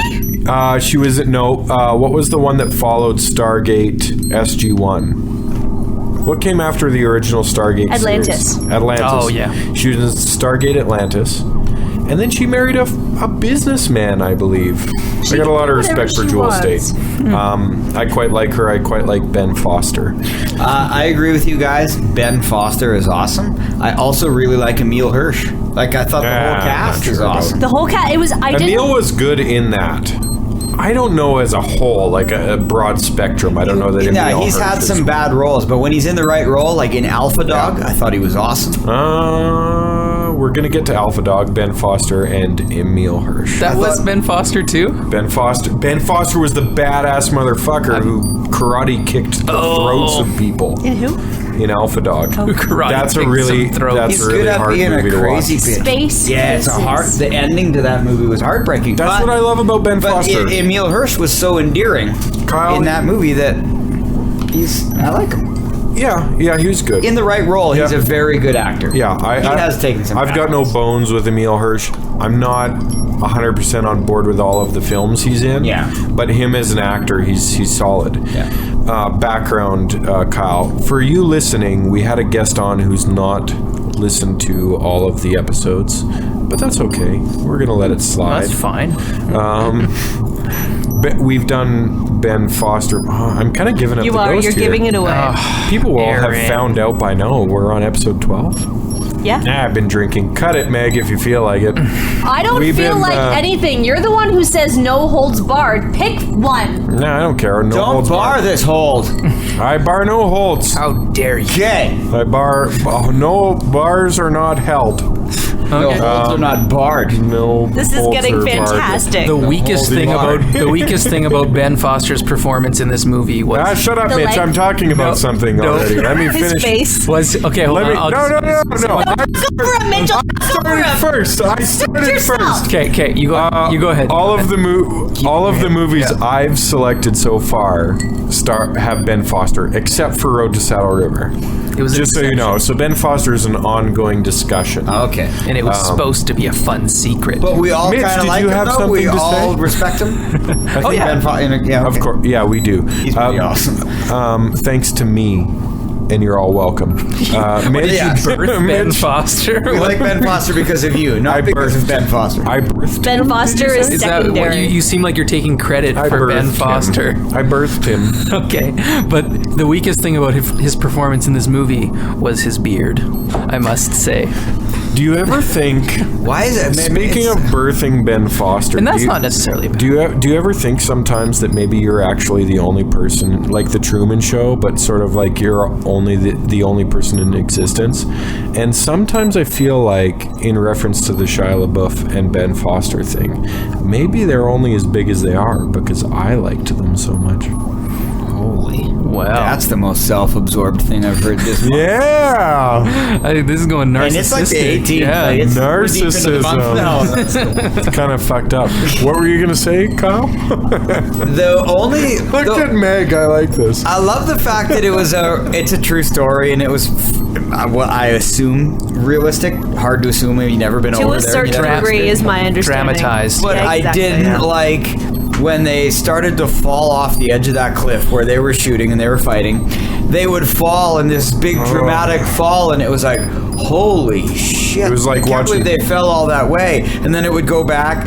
She was what was the one that followed Stargate SG-1? What came after the original Stargate Atlantis. series? Atlantis. Oh, yeah. She was in Stargate Atlantis. And then she married a businessman, I believe. I got a lot of respect for Jewel Staite. I quite like her. I quite like Ben Foster. I agree with you guys. Ben Foster is awesome. I also really like Emile Hirsch. Like I thought the whole cast is awesome. The whole cat. It was. I didn't. Emile was good in that. I don't know as a whole, like a broad spectrum. I don't know that. Yeah, Emile he's Hirsch had is- some bad roles, but when he's in the right role, like in Alpha Dog, I thought he was awesome. We're gonna get to Alpha Dog, Ben Foster, and Emile Hirsch. That was Ben Foster too. Ben Foster. Ben Foster was the badass motherfucker who karate kicked the throats of people In who? in Alpha Dog. Karate That's a kicked really some throats. that's He's a really good at hard being movie a to crazy watch. bitch. Space Yeah, it's a hard. Cases. The ending to that movie was heartbreaking. That's what I love about Ben Foster. Emile Hirsch was so endearing Kyle- in that movie that I like him. Yeah, he was good. In the right role, he's Yeah. a very good actor. Yeah, he has taken some. I've got no bones with Emile Hirsch. I'm not 100% on board with all of the films he's in. Yeah. But him as an actor, he's solid. Yeah. Background, Kyle. For you listening, we had a guest on who's not listened to all of the episodes, but that's okay. We're gonna let it slide. That's fine. We've done Ben Foster. I'm kind of giving up You the are. ghost You're here. giving it away. People will have Aaron. found out by now. We're on episode 12. Yeah. I've been drinking. Cut it, Meg, if you feel like it. I don't We've feel been, like anything. You're the one who says no holds barred. Pick one. No, I don't care. No Don't holds bar barred. this hold. I bar no holds. How dare you? Okay. I bar. No bars are not held. No holds are not barred. No. This is holds getting are barred. fantastic. The weakest holding thing about Ben Foster's performance in this movie was Shut up, The Mitch. leg- I'm talking about something already. Let me His finish. face. was okay. Hold Let me. on. No. Go for him, Mitchell. Go for started him. first. I started yourself. first. Okay. You go ahead. All of the movies I've selected so far have Ben Foster, except for Road to Saddle River. It was an Just so you know. So Ben Foster is an ongoing discussion. Okay. and it was supposed to be a fun secret. But we all Mitch, kind of did like you him, have though. something We to all say? respect him. I think yeah. Ben Foster. Yeah, Of okay. course, yeah, we do. He's pretty awesome. Thanks to me, and you're all welcome. Ben Foster. We like Ben Foster because of you, not because of Ben Foster. I birthed Ben him. Foster is Is that what secondary. you seem like you're taking credit I for Ben birthed Foster. him. I birthed him. Okay, but the weakest thing about his performance in this movie was his beard, I must say. Do you ever think? Why is it? Speaking of birthing Ben Foster, And that's not necessarily bad. Do you ever think sometimes that maybe you're actually the only person, like the Truman Show, but sort of like you're only the only person in existence? And sometimes I feel like, in reference to the Shia LaBeouf and Ben Foster thing, maybe they're only as big as they are because I liked them so much. Holy. Wow. That's the most self-absorbed thing I've heard this month. Yeah, I think this is going narcissistic. And it's like the 18th. Yeah. Like, it's we're deep into the month now. it's kind of fucked up. What were you gonna say, Kyle? The only Look at Meg. I like this. I love the fact that it's a true story and it was what I assume realistic. Hard to assume. You've never been To over a there. certain degree is my understanding. Dramatized. But Yeah, I exactly. didn't like when they started to fall off the edge of that cliff where they were shooting and they were fighting. They would fall in this big dramatic fall, and it was like, holy shit! It was like I can't watching- believe they fell all that way, and then it would go back,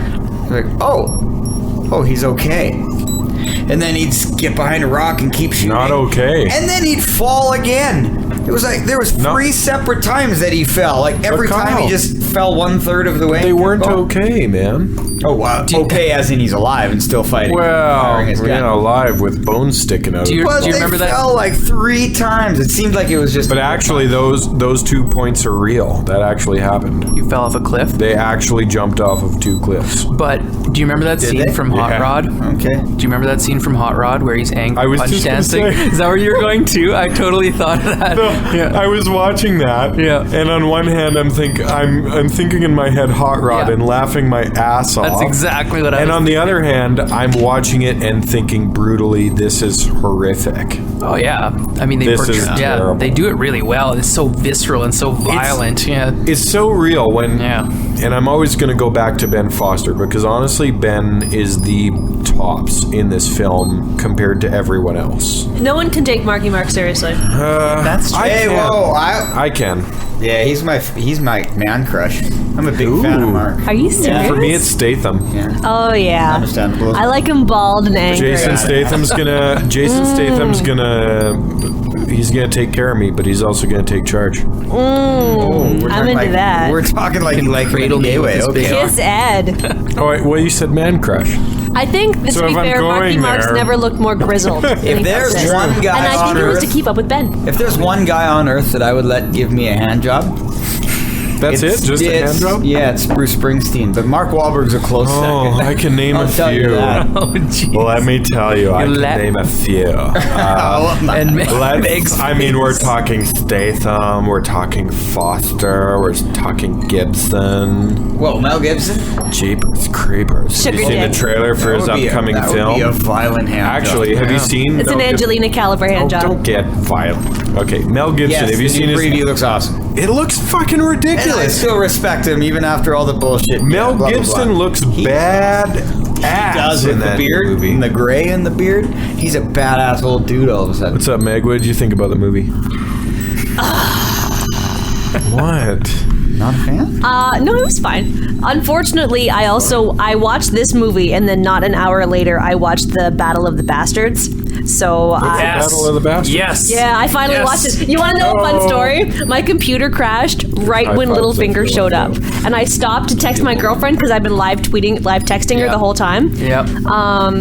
like, oh, he's okay. And then he'd get behind a rock and keep shooting. Not okay. And then he'd fall again. It was like there was three separate times that he fell. Like every time he just fell 1/3 of the way. They weren't Oh. okay, man. Oh, wow. Okay, as in he's alive and still fighting. Well, firing his gun. yeah, alive with bones sticking out. Do you- But they remember that? fell like 3 times. It seemed like it was just. But actually, those 2 points are real. That actually happened. You fell off a cliff. They actually jumped off of 2 cliffs. But do you remember that scene they? from Hot Yeah. Rod? Okay. Do you remember that scene from Hot Rod where he's angry I was punch just gonna dancing? say. Is that where you were going to? I totally thought of that. I was watching that, Yeah. and on one hand, I'm thinking in my head Hot Rod Yeah. and laughing my ass off. That's exactly what I And was on the other hand, I'm watching it and thinking brutally, this is horrific. Oh yeah, I mean This is terrible. they do it really well. It's so visceral and so violent. It's so real when, Yeah. and I'm always going to go back to Ben Foster because honestly, Ben is the tops in this film compared to everyone else. No one can take Marky Mark seriously. That's true. Hey, whoa! I can. Yeah, he's my man crush. I'm a big fan of Mark. Are you serious? For me, it's Statham. Yeah. Oh yeah. Understandable. I like him bald and angry. Jason Statham's gonna take care of me, but he's also gonna take charge. I'm into that. We're talking like you like cradle me with his big Okay. Kiss Ed. Oh, wait, well, you said man crush. I think, to So be if I'm fair, Marky going Mark's there- never looked more grizzled. If there's one guy and I on think it was earth, to keep up with Ben. if there's one guy on earth that I would let give me a hand job, That's it? Just a hand job? Yeah, it's Bruce Springsteen, but Mark Wahlberg's a close Oh, second. I can name I'll a tell you few. that. Oh jeez. Well, let me tell you, I can let- name a few. And Meg's I mean, we're face. talking Statham, we're talking Foster, we're talking Gibson. Whoa, Mel Gibson? Jeepers Creepers. Have you Sugar seen the dick. trailer for his upcoming that film? Would be a violent hand Actually, job. have you seen? It's an Mel Gibson? Angelina Caliber hand job. Don't get violent. Okay, Mel Gibson. Yes, have you the seen new his preview? Looks awesome. It looks fucking And I ridiculous. still respect him even after all the bullshit. Mel blah, blah, Gibson blah. looks He bad ass does in with the that beard movie. and the gray in the beard. He's a badass old dude all of a sudden. What's up, Meg? What did you think about the movie? What? Not a fan? No, it was fine. Unfortunately, I watched this movie, and then not an hour later, I watched the Battle of the Bastards. So Yes. Battle of the Bastards? Yes. yeah, I finally Yes. watched it. You want to know a fun story? My computer crashed right High when fives Littlefinger if you showed want up, to. and I stopped to text my girlfriend because I've been live texting her the whole time. Yep.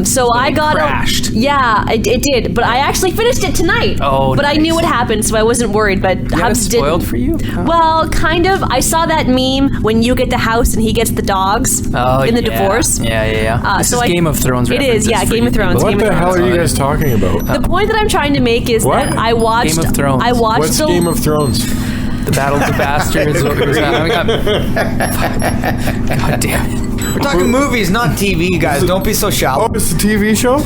So I got crashed. Yeah, it did, but I actually finished it tonight. Oh, but I knew nice. what happened, so I wasn't worried. But You had it Hubs spoiled didn't. for you? Well, kind of. I saw that meme when you get the house and he gets the dogs Oh, in the yeah. divorce. Yeah. This so is Game of Thrones It references is, yeah, for Game you of Thrones. people. Game What of the hell Thrones. are you guys talking about? The point that I'm trying to make is What? that I watched Game of Thrones. I watched What's the Game of Thrones? The Battle of the Bastards. What was that? God damn it. We're talking movies, not TV, guys. Don't be so Oh, shallow. it's a TV show?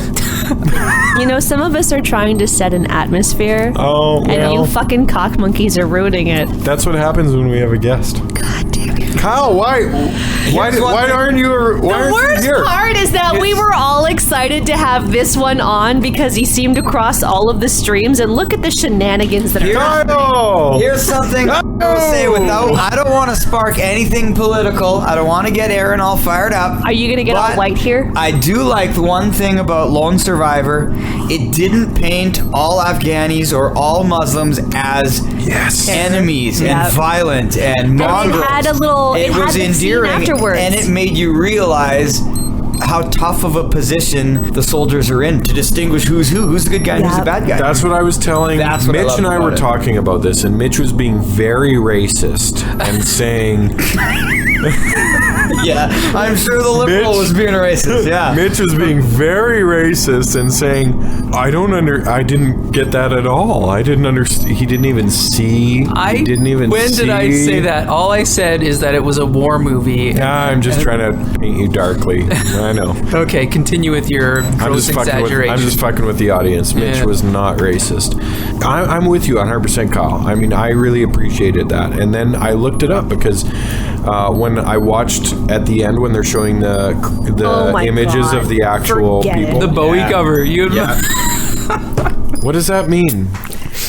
You know, some of us are trying to set an atmosphere. Oh, And well, you fucking cock monkeys are ruining it. that's what happens when we have a guest. God damn it. Kyle, why aren't you The worst here? part is that we were all excited to have this one on because he seemed to cross all of the streams, and look at the shenanigans that are happening. Kyle! Here's something I will say without. I don't want to spark anything political. I don't want to get Aaron all fired up. Are you going to get all But white here? I do like the one thing about Lone Survivor. It didn't paint all Afghanis or all Muslims as enemies Yeah. and violent and mongrels. it had a little- it had was the scene endearing, afterwards. and it made you realize how tough of a position the soldiers are in to distinguish who's the good guy and who's the bad guy. That's what I was telling That's what I Mitch, love and I about were it. talking about this, and Mitch was being very racist and saying, yeah, I'm sure the liberal Mitch- was being racist. Yeah, Mitch was being very racist and saying, I didn't get that at all. I didn't understand. He didn't even see. He didn't even When did I say that? All I said is that it was a war movie. I'm just trying to paint you darkly. I know. Okay, continue with your gross exaggeration. I'm just fucking with the audience. Mitch Yeah. was not racist. I'm with you 100%, Kyle. I mean, I really appreciated that. And then I looked it up because when I watched at the end when they're showing the Oh my images God. of the actual Forget people. it. the Bowie cover. What does that mean?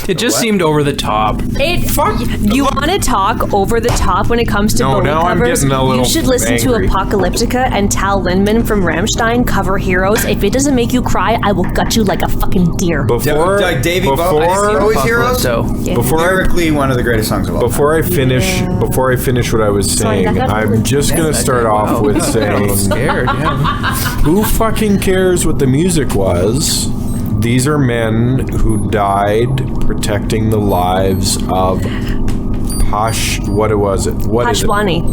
It just seemed over the top. You want to talk over the top when it comes to No, Bowie now I'm covers? getting a little You should listen angry. to Apocalyptica and Tal Lindemann from Rammstein cover Heroes. If it doesn't make you cry, I will gut you like a fucking deer. Before Davey Bowie. Always Heroes. So Yeah. Lyrically, one of the greatest songs of all. Before I finish what I was Sorry, saying, that got I'm really just gonna start off with saying, I'm scared. Yeah. who fucking cares what the music was? These are men who died protecting the lives of Pashwani.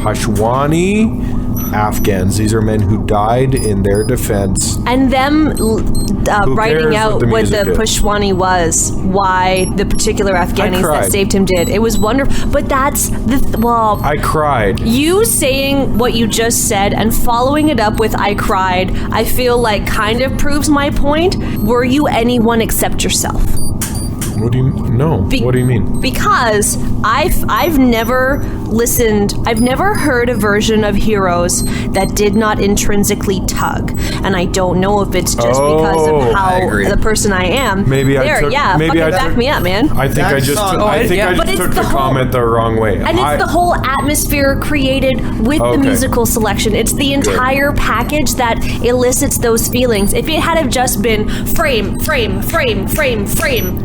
Pashwani Afghans. These are men who died in their defense. And them writing cares out what the what the music is? Pashwani was, why the particular Afghanis cried. that saved him did. It was wonderful. But that's I cried. you saying what you just said and following it up with I cried, I feel like kind of proves my point. Were you anyone except yourself? What do you what do you mean? Because I've never listened, I've never heard a version of Heroes that did not intrinsically tug. And I don't know if it's just because Oh, of I how agree. the person I am. Maybe I took- fucking I back took- me up, man. I think That I just song- took, I think yeah. I But just it's took the the whole- comment the wrong way. And it's the whole atmosphere created with Okay. the musical selection. It's the entire package that elicits those feelings. If it had have just been frame,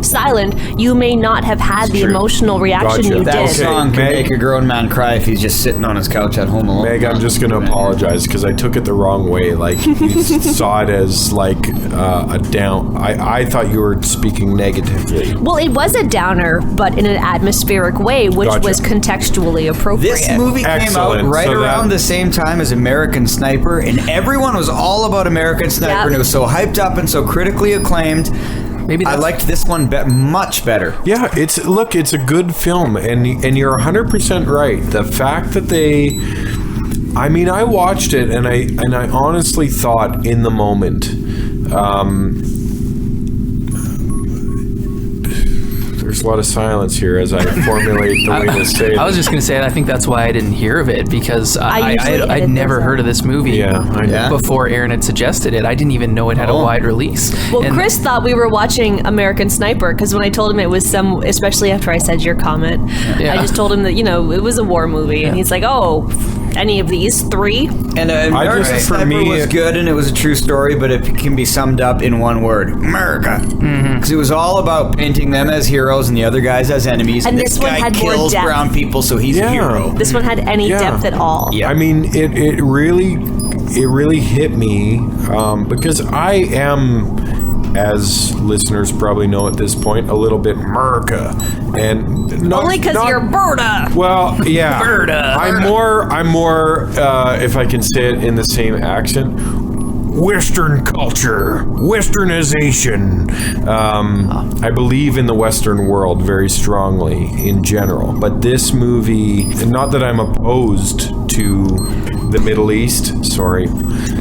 silent, you may not have had the emotional reaction Gotcha. you That did. Okay. song can Meg- make a grown man cry if he's just sitting on his couch at home alone. Meg, I'm just going to apologize because I took it the wrong way. Like, you saw it as like a down. I thought you were speaking negatively. Well, it was a downer, but in an atmospheric way, which Gotcha. was contextually appropriate. This movie came Excellent. out right So around that- the same time as American Sniper, and everyone was all about American Sniper, Yep. and it was so hyped up and so critically acclaimed. Maybe I that's- liked this one much better. Yeah, it's a good film, and you're 100% right. The fact that I mean, I watched it, and I honestly thought in the moment, there's a lot of silence here as I formulate the way to say it. I was just going to say, I think that's why I didn't hear of it, because usually I'd edit never those heard of this movie Yeah, I know. Yeah. before Aaron had suggested it. I didn't even know it had a Oh. wide release. Well, And- Chris thought we were watching American Sniper because when I told him it was especially after I said your comment, Yeah. I just told him that, it was a war movie. And he's like, oh, any of these three? And American just- for Sniper me- was good, and it was a true story, but it can be summed up in one word: America. Because it was all about painting them as heroes and the other guys as enemies. And this this one guy had more kills depth. brown people, so he's Yeah. a hero. This one had any Yeah. depth at all. Yeah. I mean, it really hit me because I am, as listeners probably know at this point, a little bit America, and not, Only because not- you're Berta. Well, yeah, Berta. I'm more. If I can say it in the same accent. Western culture, Westernization. I believe in the Western world very strongly in general, but this movie, not that I'm opposed to the Middle East. Sorry,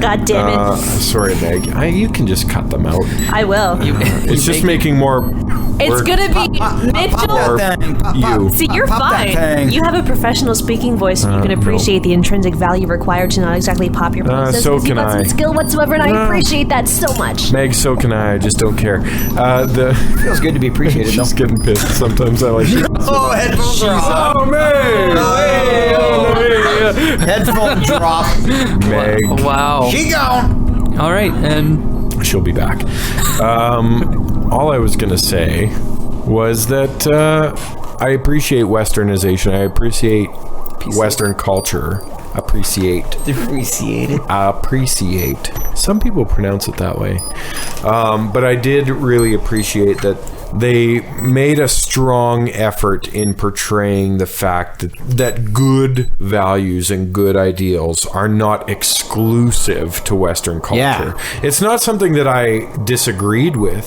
God damn it. sorry, Meg. You can just cut them out. I will. It's just making more It's gonna be Mitchell. You. See, you're Pop that fine. thing. You have a professional speaking voice, and you can appreciate the intrinsic value required to not exactly pop your process. so You've can got I. some skill whatsoever, and I appreciate that so much. Meg, so can I. I just don't care. Feels good to be appreciated, though. She's getting pissed. Sometimes I like it. Oh, headphones are off. Oh, Meg! Headphone drop. Meg. Wow. She gone. All right, and She'll be back. All I was going to say was that I appreciate Westernization. I appreciate Western culture. Appreciate. Some people pronounce it that way. But I did really appreciate that they made a strong effort in portraying the fact that good values and good ideals are not exclusive to Western culture. Yeah. It's not something that I disagreed with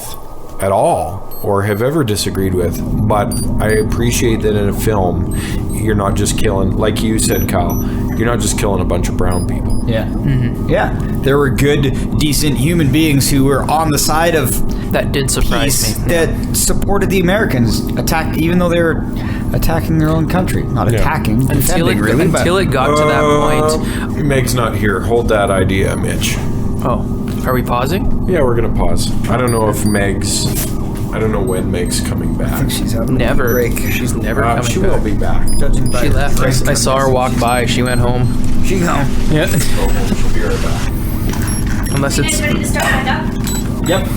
at all or have ever disagreed with, but I appreciate that in a film you're not just killing, like you said, Kyle, you're not just killing a bunch of brown people. Yeah. Mm-hmm. Yeah. There were good, decent human beings who were on the side of that did surprise peace me. that supported the Americans, even though they were attacking their own country. Not attacking, defending, really. Until it got to that point. Meg's not here. Hold that idea, Mitch. Oh, are we pausing? Yeah, we're gonna pause. I don't know when Meg's coming back. She's having a Never. break. She's never coming She back. will be back. Judging by She left. her I saw her walk by. She went home. She gone. Yeah. She'll be right back. Unless it's, ready to start back up? Yep.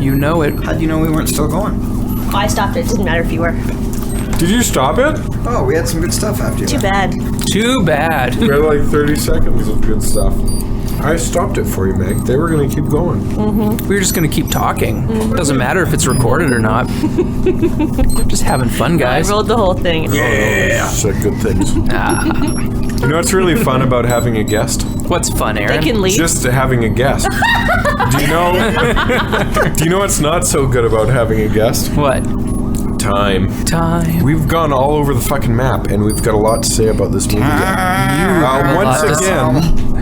you know it. How'd you know we weren't still going? Oh, I stopped it. Didn't matter if you were. Did you stop it? Oh, we had some good stuff after you. Too bad. Too bad. We had like 30 seconds of good stuff. I stopped it for you, Meg. They were going to keep going. We were just going to keep talking. Doesn't matter if it's recorded or not. Just having fun, I guys. rolled the whole thing. Yeah. Said good things. You know what's really fun about having a guest? What's fun, They Aaron? can leave. Just having a guest. Do you know what's not so good about having a guest? What? Time. Time. We've gone all over the fucking map, and we've got a lot to say about this movie. Once again,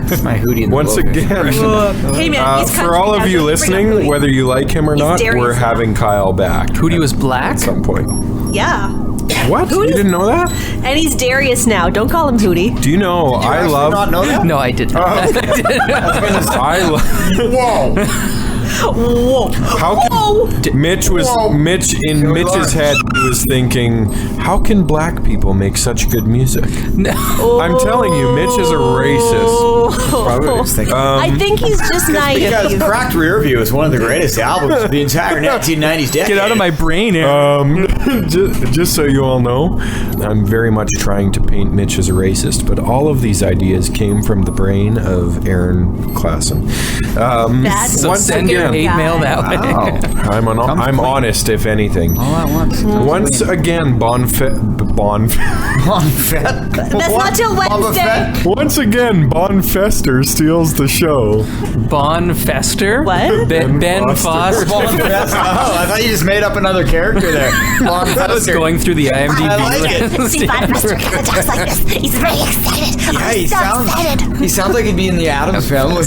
That's my Hootie in the once Blowfish again, impression. Hey man, he's for all of you listening, whether you like him or not, Darius we're now. having Kyle back. Hootie was black? At some point. Yeah. What? You didn't know that? And he's Darius now. Don't call him Hootie. Do you know I love... not know that? No, I didn't. I love... Whoa. Whoa. How can Mitch in Mitch's head he was thinking, how can black people make such good music? No. I'm telling you, Mitch is a racist. Probably was thinking. I think he's just Because naive. Cracked Rear View is one of the greatest albums of the entire 1990s decade. Get out of my brain, Aaron. Just so you all know, I'm very much trying to paint Mitch as a racist, but all of these ideas came from the brain of Aaron Klassen. That's So send your hate mail that way. Wow. I'm honest, if anything. All at once. Once again, Bonfett? That's not till Wednesday. Once again, Bon Fester steals the show. Bon Fester? What? Ben Foster. Foster. Oh, I thought you just made up another character there. I was going through the IMDb I like it. list. See, Von Fester kind of talks like this. He's very excited. Yeah, I'm so excited. he sounds like he'd be in the Addams Family.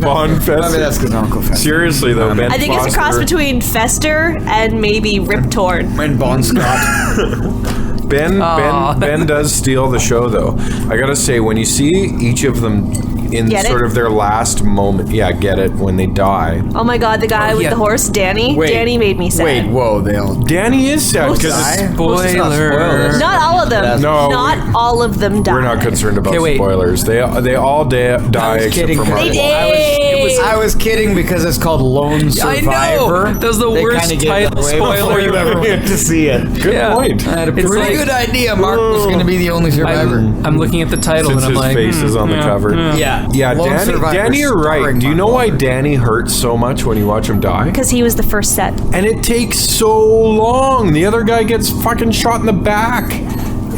Bon Fester. Maybe that's because Uncle Fester. Seriously though, Ben I think it's a cross Foster- between Fester and maybe Rip Torn. And Bon Scott. Ben does steal the show though. I gotta say, when you see each of them in Get it? sort of their last moment, get it, when they die. Oh my god, the guy with yeah. the horse, Danny. Wait. Danny made me sad. Wait, whoa, they all Danny is sad because die? Spoiler. Not all of them. No, Not all of them died. we're not concerned about Okay, wait. spoilers. They all die except kidding. for They Martha. did. I was kidding because it's called Lone I Survivor. know. That was the They worst kinda gave title it away spoiler before you ever went to see it. Good point. I had a It's pretty like- good idea. Mark was going to be the only survivor. I'm looking at the title Since and I'm his like, face is on the cover. Yeah. Yeah, Lone Survivor Danny, you're right. starring Do you know Mark why Wahlberg. Danny hurts so much when you watch him die? Because he was the first set. And it takes so long. The other guy gets fucking shot in the back.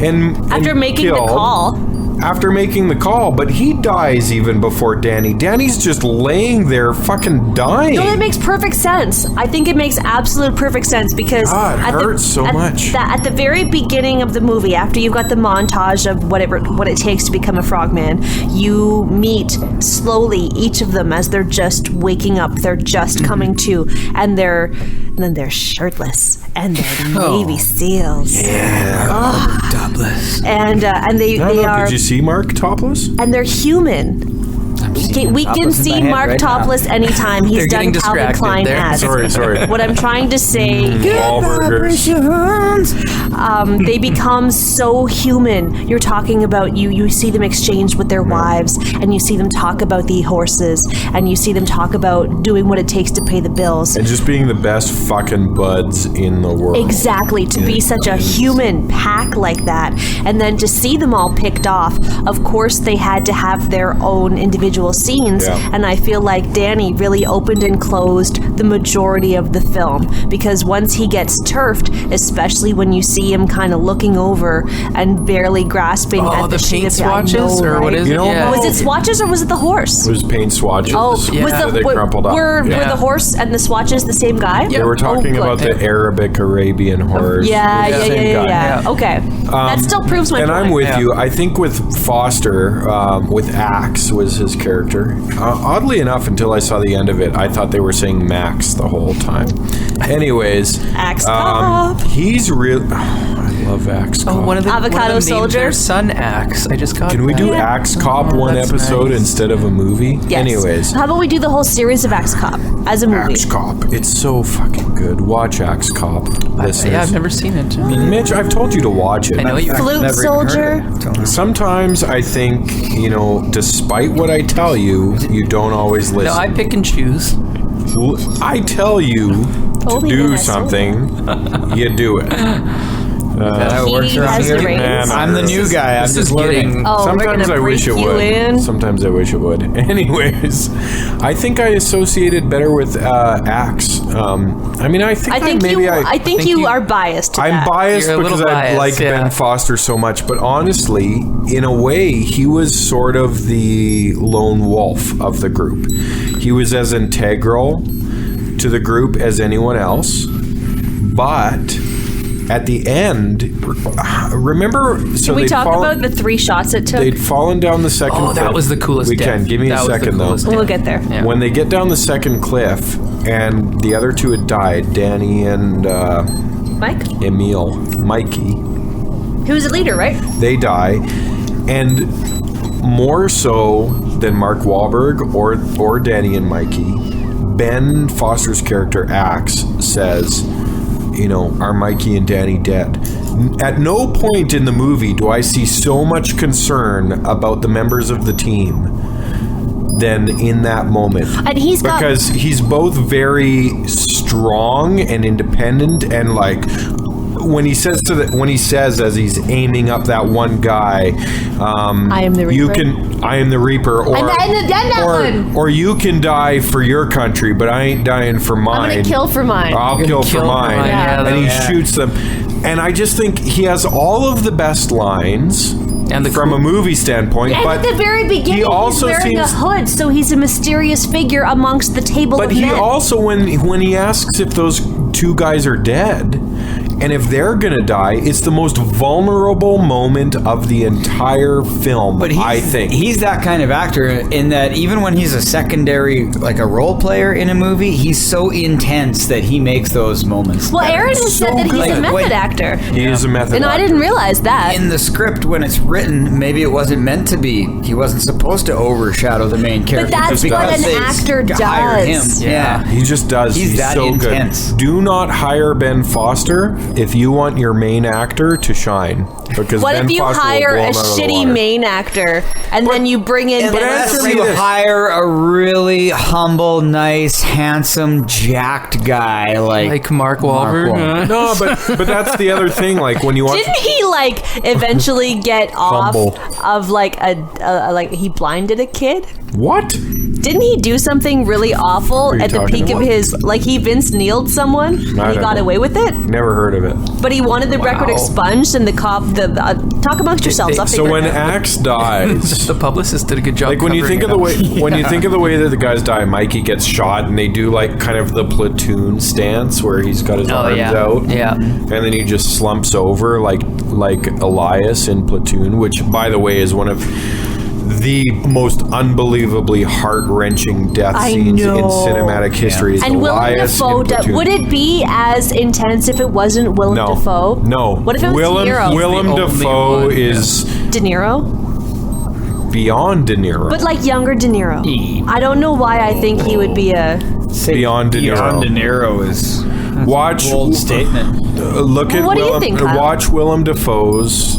And After making the call. after making the call, but he dies even before Danny. Danny's just laying there fucking dying. No, that makes perfect sense. I think it makes absolute perfect sense because God, it hurts so much. At the very beginning of the movie, after you've got the montage of what it takes to become a frogman, you meet slowly each of them as they're just waking up. They're just coming to, and then they're shirtless and they're Navy SEALs. Yeah, topless. And they are. Did you see Mark topless? And they're human. We can see Mark topless anytime he's done Calvin Klein ads. Sorry. What I'm trying to say, they become so human. You're talking about you see them exchange with their wives, and you see them talk about the horses, and you see them talk about doing what it takes to pay the bills. And just being the best fucking buds in the world. Exactly, to be such a human pack like that. And then to see them all picked off, of course they had to have their own individual scenes, and I feel like Danny really opened and closed the majority of the film, because once he gets turfed, especially when you see him kind of looking over and barely grasping at the paint swatches, or what is it? Was it swatches or was it the horse? It was paint swatches. They crumpled up. Were the horse and the swatches the same guy? They were talking about the Arabic Arabian horse. Yeah. Okay, that still proves my point. And I'm with you. I think with Foster, with Axe was his character. Oddly enough, until I saw the end of it, I thought they were saying Max the whole time. Anyways, Axe Cop. He's real. I love Axe Cop. Avocado one of them Soldier. Their son Axe. I just got. Can we do Axe Cop one that's episode nice. instead of a movie? Yes. Anyways, how about we do the whole series of Axe Cop as a movie? Axe Cop. It's so fucking good. Watch Axe Cop. Yeah, I've never seen it. Mitch, I've told you to watch it. I know you. Flute Soldier. Sometimes I think, despite what I tell you, you don't always listen. No, I pick and choose. I tell you to do something, you do it. That works around here. Man, I'm the new guy. I'm just learning. Sometimes I wish it would. Sometimes I wish it would. Anyways, I think I associated better with Axe. I think you are biased to I'm that. biased because I like Ben Foster so much, but honestly, in a way, he was sort of the lone wolf of the group. He was as integral to the group as anyone else, but at the end, remember? So can we talk about the 3 shots it took? They'd fallen down the second cliff. That was the coolest We death. can. Give me a second, though. We'll get there. Yeah. When they get down the second cliff, and the other 2 had died, Danny and Mikey. He was a leader, right? They die, and more so than Mark Wahlberg or Danny and Mikey, Ben Foster's character Axe says, are Mikey and Danny dead? At no point in the movie do I see so much concern about the members of the team than in that moment. And because he's both very strong and independent, and when he says as he's aiming up that one guy, I am the Reaper. I am the Reaper, or you can die for your country, but I ain't dying for mine. I'm gonna kill for mine. I'll kill for mine. Yeah. And he shoots them. And I just think he has all of the best lines from a movie standpoint. And but at the very beginning, he's wearing a hood, so he's a mysterious figure amongst the table of men. But he also, when he asks if those 2 guys are dead, and if they're gonna die, it's the most vulnerable moment of the entire film. But I think he's that kind of actor in that even when he's a secondary, like a role player in a movie, he's so intense that he makes those moments. Well, Aaron has said that he's a method actor. He is a method actor. And I didn't realize that. In the script, when it's written, maybe it wasn't meant to be. He wasn't supposed to overshadow the main character. But that's what an actor does. Yeah, he just does. He's that so intense. Good. Do not hire Ben Foster if you want your main actor to shine. Because what Ben if you Foster hire a will blow him out of the shitty water. main actor and then you bring in Unless you hire a really humble, nice, handsome, jacked guy like Mark Wahlberg? No, but that's the other thing. Like when you watch, didn't he eventually get off of like he blinded a kid? What? Didn't he do something really awful are you at the talking peak of about? his? Like he Vince Neil'd someone, and he don't got know. away with it. Never heard of it. But he wanted the record expunged, and the cop. Talk amongst yourselves. I'll So figure when it out. Axe dies, The publicist did a good job. like when you think of the way you think of the way that the guys die, Mikey gets shot, and they do like kind of the platoon stance where he's got his arms out, and then he just slumps over like Elias in Platoon, which by the way is one of the most unbelievably heart-wrenching death scenes in cinematic history. And Willem Elias Dafoe, in Platoon. would it be as intense if it wasn't Willem Dafoe? No. What if it was De Niro? Willem He's the Dafoe only one, is De Niro? beyond De Niro. But like younger De Niro. I don't know why I think he would be a... Beyond De Niro. Beyond De Niro is Watch a bold statement. Look Well, at what do you Willem. think, Kyle? Watch Willem Dafoe's.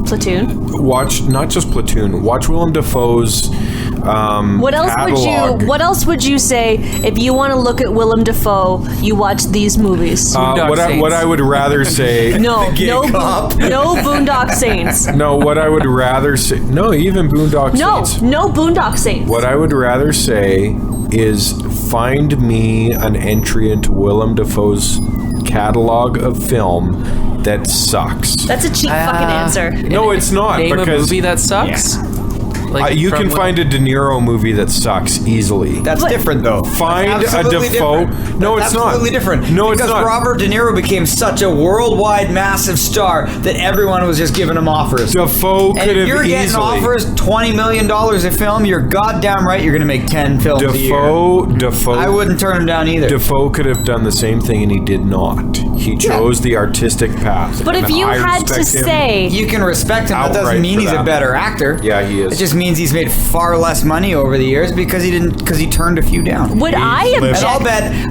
Platoon? Watch not just Platoon. Watch Willem Dafoe's. What else catalog. What else would you say if you want to look at Willem Dafoe? You watch these movies. Boondock Saints. What I would rather say. No, Gay cop. no Boondock Saints. No, what I would rather say. No, even Boondock Saints. No Boondock Saints. What I would rather say is find me an entry into Willem Dafoe's catalog of film that sucks. That's a cheap fucking answer. No, it's not, Name a because movie that sucks. Like you from can what- find a De Niro movie that sucks easily. That's different, though. Find That's a absolutely Dafoe. different. No, That's it's not. absolutely different. No, it's because not. Robert De Niro became such a worldwide massive star that everyone was just giving him offers. Dafoe And could if have you're getting easily. offers $20 million a film, you're goddamn right you're going to make 10 films a year. Dafoe. I wouldn't turn him down either. Dafoe could have done the same thing, and he did not. He chose the artistic path. But if and you I had to respect him. say... You can respect him. That Outright doesn't mean for he's a that. better actor. Yeah, he is. It just means he's made far less money over the years because he turned a few down. Would I And object?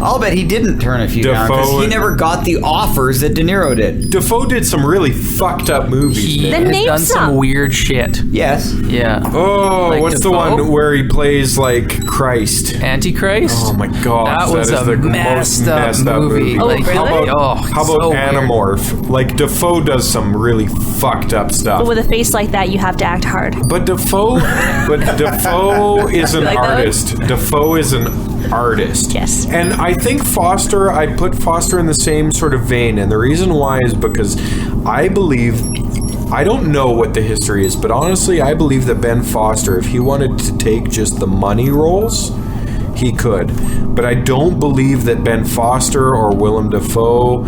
I'll bet he didn't turn a few down because Dafoe- he never got the offers that De Niro did. Dafoe did some really fucked up movies. He Then has name done some. some weird shit. Yes. Yeah. Oh, Like what's the Dafoe? one where he plays like Christ? Antichrist? Oh my god, That was is a the messed most up messed up movie. movie. Oh, Like, really? How about so weird. Animorph? Like Dafoe does some really fucked up stuff. But with a face like that, you have to act hard. But Dafoe is an Like that? artist. Dafoe is an artist. Yes. And I think Foster, I put Foster in the same sort of vein. And the reason why is because I believe, I don't know what the history is, but honestly, I believe that Ben Foster, if he wanted to take just the money roles, he could. But I don't believe that Ben Foster or Willem Dafoe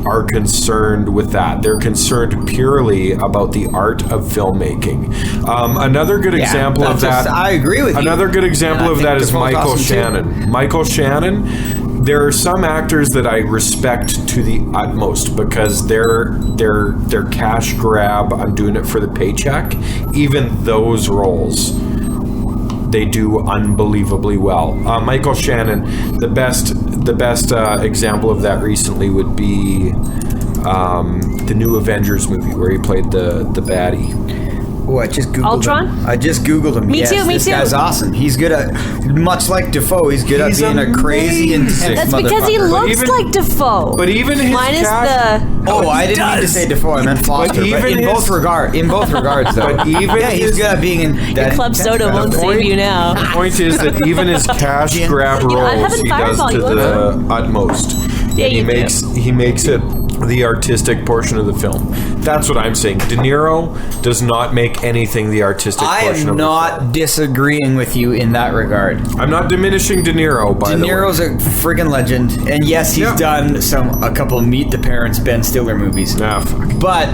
are concerned with that. They're concerned purely about the art of filmmaking. Another good example of that. I agree with you. Another good example And I of think that is Dafoe's Michael awesome, too. Shannon. Michael Shannon. There are some actors that I respect to the utmost because they're cash grab. I'm doing it for the paycheck. Even those roles, they do unbelievably well. Michael Shannon, the best example of that recently would be the new Avengers movie where he played the baddie. Oh, I just Googled Ultron? him. I just Googled him. Me Yes, too, me this too. guy's awesome. He's good at, much like Dafoe, he's good He's at being a crazy, intense That's because he motherfucker. looks even- like Dafoe. But even his Minus cash, the... Oh, I didn't mean to say Dafoe. I meant Foster. But even in his- both regards, though. But even yeah, he's his- good at being in that Club intense soda kind won't of- save you now. The point is that even his cash grab You know, I'm roles, having he does Fireball. to You want the utmost. Yeah, And he you do. makes it the artistic portion of the film. That's what I'm saying. De Niro does not make anything the artistic I portion am of the not film. disagreeing with you in that regard. I'm not diminishing De Niro, by De the way. Niro's a friggin' legend, and yes, he's Yeah. done a couple of Meet the Parents Ben Stiller movies. Nah, fuck. But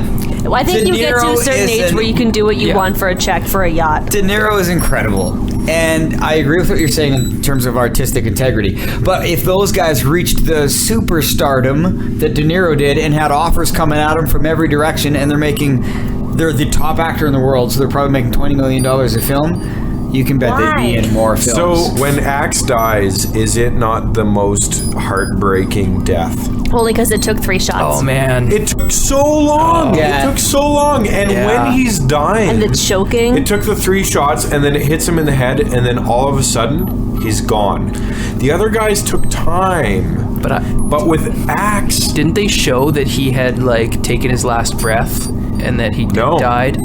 Well, I think De you get to a Niro certain is age where you can do what you Yeah. want for a check for a yacht. De Niro is incredible. And I agree with what you're saying in terms of artistic integrity. But if those guys reached the superstardom that De Niro did and had offers coming at them from every direction, and they're the top actor in the world, so they're probably making $20 million a film, you can bet they'd be Why? in more films. So when Axe dies, is it not the most heartbreaking death? Only because it took 3 shots. Oh man. It took so long. Yeah. It took so long. And Yeah. when he's dying, And the choking. it took the 3 shots, and then it hits him in the head, and then all of a sudden, he's gone. The other guys took time. But with Axe, Didn't they show that he had like taken his last breath and that he No. died?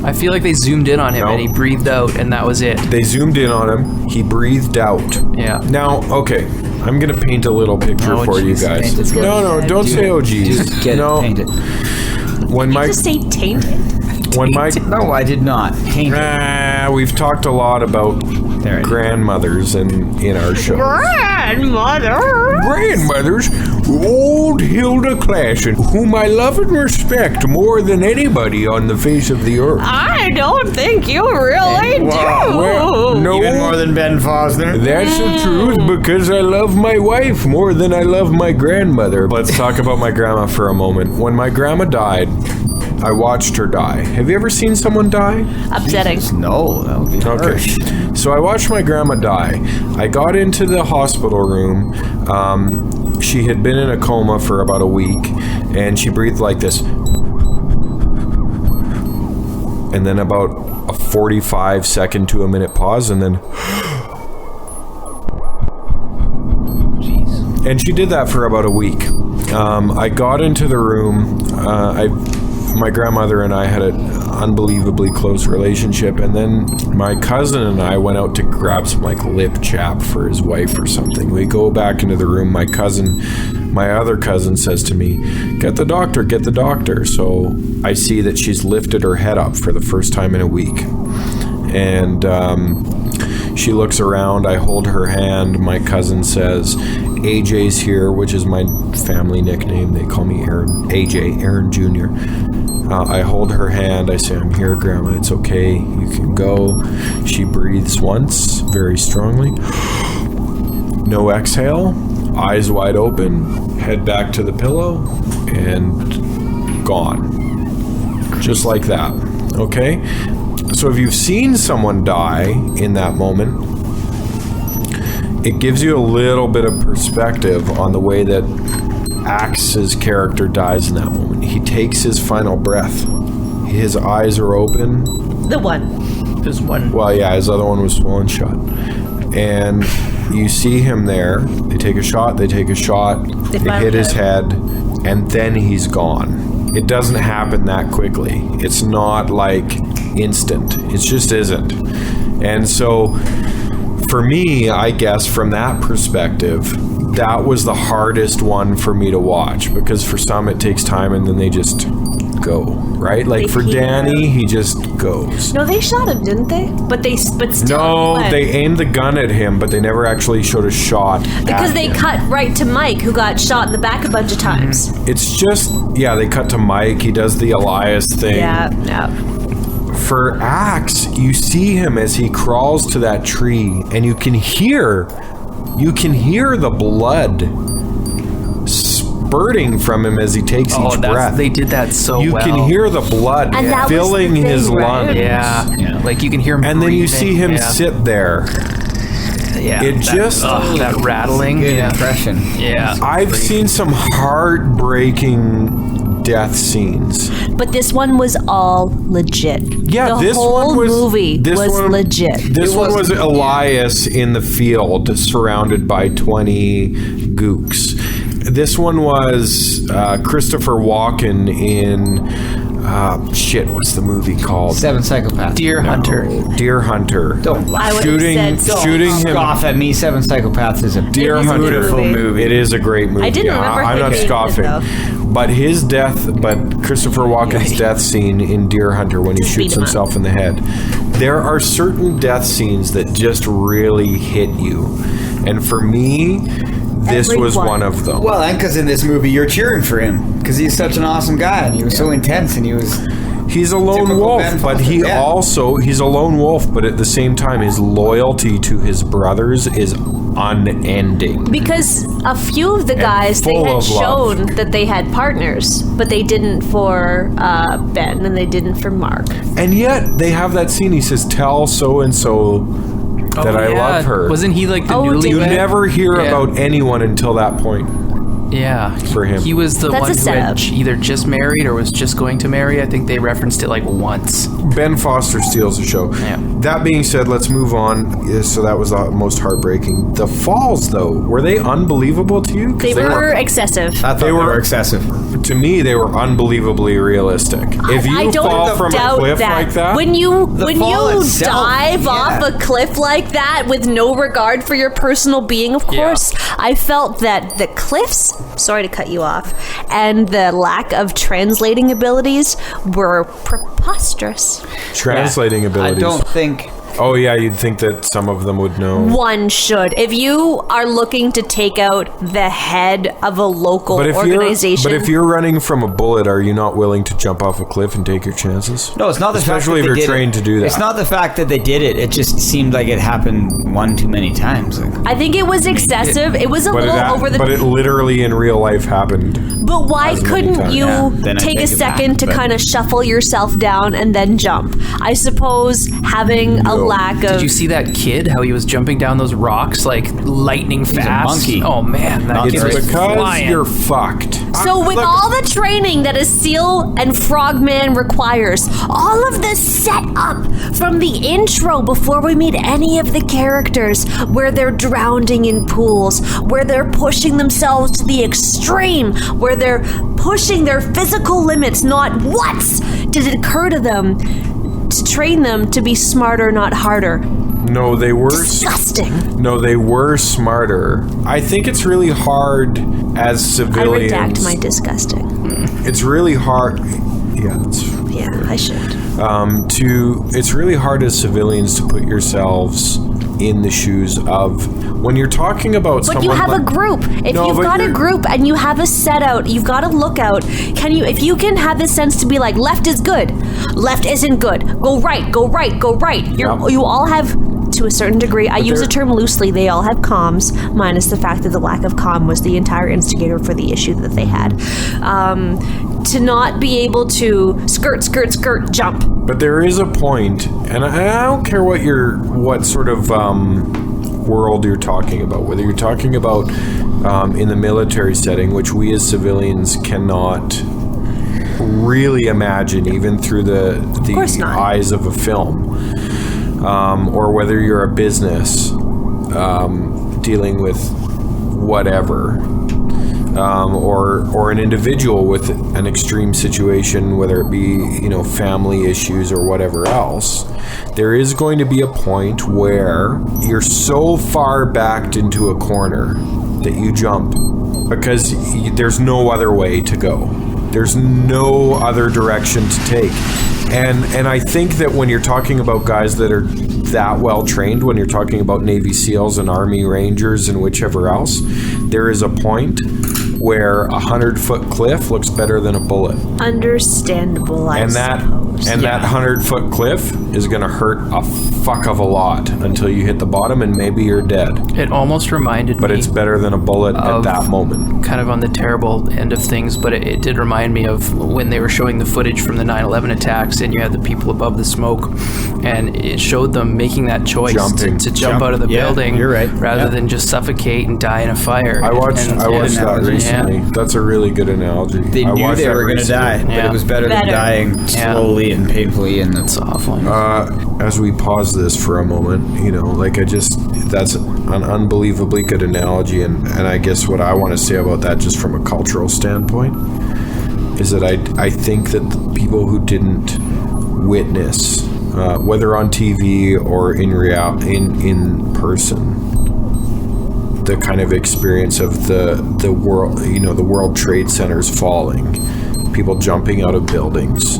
I feel like they zoomed in on him No. and he breathed out, and that was it. They zoomed in on him. He breathed out. Yeah. Now, okay, I'm gonna paint a little picture Oh, for you geez, guys. paint it. No, don't say oh geez. Just get no. it painted. When my Just say tainted. No, I did not. Painted. we've talked a lot about There it is. grandmothers in our show. Grandmother. Grandmothers, old Hilda Klassen, whom I love and respect more than anybody on the face of the earth. I don't think you really do. Well, no, Even more than Ben Fosner. that's the truth, because I love my wife more than I love my grandmother. Let's talk about my grandma for a moment. When my grandma died, I watched her die. Have you ever seen someone die? Upsetting. No, that would be harsh. So I watched my grandma die. I got into the hospital room. She had been in a coma for about a week, and she breathed like this. And then about a 45-second to a minute pause, and then... Jeez. And she did that for about a week. I got into the room. My grandmother and I had an unbelievably close relationship, and then my cousin and I went out to grab some like lip chap for his wife or something. We go back into the room. My other cousin says to me, get the doctor. So I see that she's lifted her head up for the first time in a week, and she looks around. I hold her hand. My cousin says, AJ's here, which is my family nickname. They call me Aaron, AJ, Aaron Jr. I hold her hand. I say, I'm here, Grandma. It's okay. You can go. She breathes once, very strongly. No exhale. Eyes wide open. Head back to the pillow. And gone. Just like that. Okay? So if you've seen someone die in that moment, it gives you a little bit of perspective on the way that Axe's character dies in that moment. He takes his final breath. His eyes are open. The one. There's one. Well, yeah, his other one was swollen shut. And you see him there. They take a shot. They hit his head, and then he's gone. It doesn't happen that quickly. It's not like instant. It just isn't. And so, for me, I guess from that perspective, that was the hardest one for me to watch, because for some it takes time and then they just go, right? Like for Danny, he just goes. No, they shot him, didn't they? But still. No, went. they aimed the gun at him, but they never actually showed a shot. Because they cut right to Mike, who got shot in the back a bunch of times. It's just, yeah, they cut to Mike. He does the Elias thing. Yeah. For Axe, you see him as he crawls to that tree, and you can hear the blood spurting from him as he takes each breath. They did that so well. You can hear the blood And that was filling the thing, his right? lungs. Yeah. Like you can hear him And then you see him breathing. sit there. Yeah. It just... that rattling. Good Yeah. impression. Yeah. I've seen some heartbreaking death scenes. But this one was all legit. Yeah, the this whole one was movie was legit. This one was Elias in the field, surrounded by 20 gooks. This one was Christopher Walken in what's the movie called? Seven Psychopaths. Deer Hunter. Deer Hunter. Don't lie. I would have said so. Shooting him. Scoff at me. Seven Psychopaths is a Deer It is a Hunter. beautiful movie. It is a great movie. I didn't remember I'm not thinking scoffing. it, But Christopher Walken's death scene in Deer Hunter when he Just beat shoots him up. himself in the head. There are certain death scenes that just really hit you. And for me, this was Everyone. one of them. Well, and because in this movie you're cheering for him because he's such an awesome guy and he was so intense and he was. He's a lone Typical wolf, Ben but Foster, he's a lone wolf, but at the same time, his loyalty to his brothers is unending. Because a few of the guys, they full had of love. shown that they had partners, but they didn't for Ben and they didn't for Mark. And yet, they have that scene, he says, tell so-and-so that I love her. Wasn't he like the Oh, newlywed? did You he? never hear Yeah. about anyone until that point. Yeah. For him. He was the That's one a who setup. had either just married or was just going to marry. I think they referenced it like once. Ben Foster steals the show. Yeah. That being said, let's move on. So that was the most heartbreaking. The falls, though, were they unbelievable to you? 'Cause They were excessive. I thought they were excessive. To me, they were unbelievably realistic. If you I don't fall from a doubt cliff that. like that, When you fall itself, dive yeah. off a cliff like that with no regard for your personal being, of course, I felt that the cliffs, sorry to cut you off, and the lack of translating abilities were preposterous. translating abilities. I don't think. Oh yeah, you'd think that some of them would know. One should. If you are looking to take out the head of a local organization. But if you're running from a bullet, are you not willing to jump off a cliff and take your chances? No, it's not the Especially fact that if they you're did trained it. to do that. It's not the fact that they did it. It just seemed like it happened one too many times. I think it was excessive. It was a little over the. But it literally in real life happened. But why as many couldn't times. you Yeah, then I take a take it back, second to but- kind of shuffle yourself down and then jump? I suppose having a lack of. Did you see that kid? How he was jumping down those rocks like lightning fast? monkey. Oh man, that It's kid was because flying. you're fucked. So with all the training that a seal and frogman requires, all of the setup from the intro before we meet any of the characters, where they're drowning in pools, where they're pushing themselves to the extreme, where they're pushing their physical limits, not once did it occur to them to train them to be smarter, not harder. No, they were. Disgusting. No, they were smarter. I think it's really hard as I civilians. redact my disgusting. It's really hard. Yeah, Yeah, I should. it's really hard as civilians to put yourselves in the shoes of when you're talking about But someone. you have a like- group. If No, you've but got a you're- group and you have a set out, you've got a lookout. If you can have the sense to be like, left is good, left isn't good, go right, go right, go right. Yeah. You all have, to a certain degree, I use the they're- term loosely, they all have comms, minus the fact that the lack of comm was the entire instigator for the issue that they had. To not be able to skirt, jump. But there is a point, and I don't care what sort of world you're talking about. Whether you're talking about in the military setting, which we as civilians cannot really imagine, even through the course not. eyes of a film, or whether you're a business dealing with whatever. Or an individual with an extreme situation, whether it be, family issues or whatever else, there is going to be a point where you're so far backed into a corner that you jump because there's no other way to go. There's no other direction to take. And I think that when you're talking about guys that are that well trained, when you're talking about Navy SEALs and Army Rangers and whichever else, there is a point where 100-foot cliff looks better than a bullet. Understandable, I suppose. That 100-foot cliff is going to hurt a fuck of a lot until you hit the bottom and maybe you're dead. It almost reminded But me. it's better than a bullet at of that moment. Kind of on the terrible end of things, but it did remind me of when they were showing the footage from the 9/11 attacks, and you had the people above the smoke, and it showed them making that choice to jump out of the building, you're right. rather than just suffocate and die in a fire. I watched that recently. Yeah. That's a really good analogy. They knew they were going to die, but Yeah. it was better than dying slowly and painfully. And It's awful. As we pause this for a moment, that's an unbelievably good analogy, and I guess what I want to say about that, just from a cultural standpoint, is that I think that the people who didn't witness, whether on TV or in person, the kind of experience of the world, the World Trade Centers falling, people jumping out of buildings.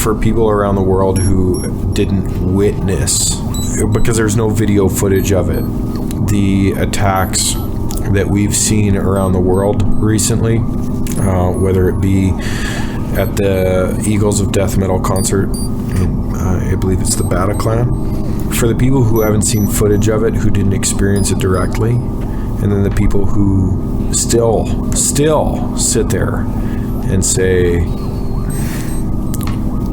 For people around the world who didn't witness, because there's no video footage of it, the attacks that we've seen around the world recently, whether it be at the Eagles of Death Metal concert in, I believe it's the Bataclan, for the people who haven't seen footage of it, who didn't experience it directly, and then the people who still sit there and say,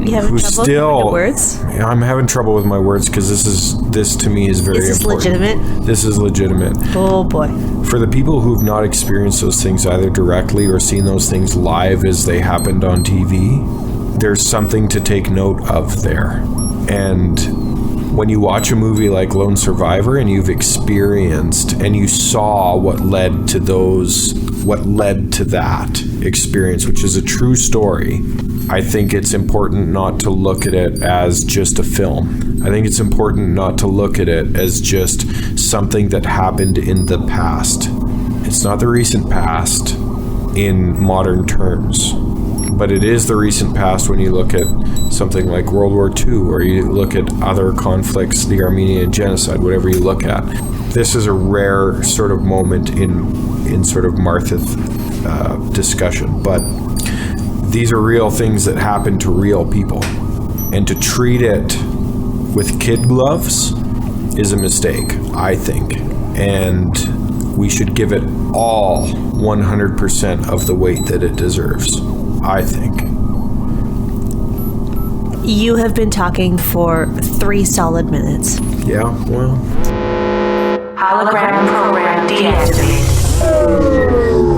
You having who's trouble still with the words? I'm having trouble with my words because this to me is very Is this important. legitimate? This is legitimate. Oh boy. For the people who've not experienced those things either directly or seen those things live as they happened on TV, there's something to take note of there. And when you watch a movie like Lone Survivor and you've experienced and you saw what led to that experience, which is a true story, I think it's important not to look at it as just a film. I think it's important not to look at it as just something that happened in the past. It's not the recent past in modern terms, but it is the recent past when you look at something like World War II, or you look at other conflicts, the Armenian genocide, whatever you look at. This is a rare sort of moment in sort of Marthyth discussion, but these are real things that happen to real people. And to treat it with kid gloves is a mistake, I think. And we should give it all 100% of the weight that it deserves, I think. You have been talking for 3 solid minutes. Yeah, well. Hologram program deactivated.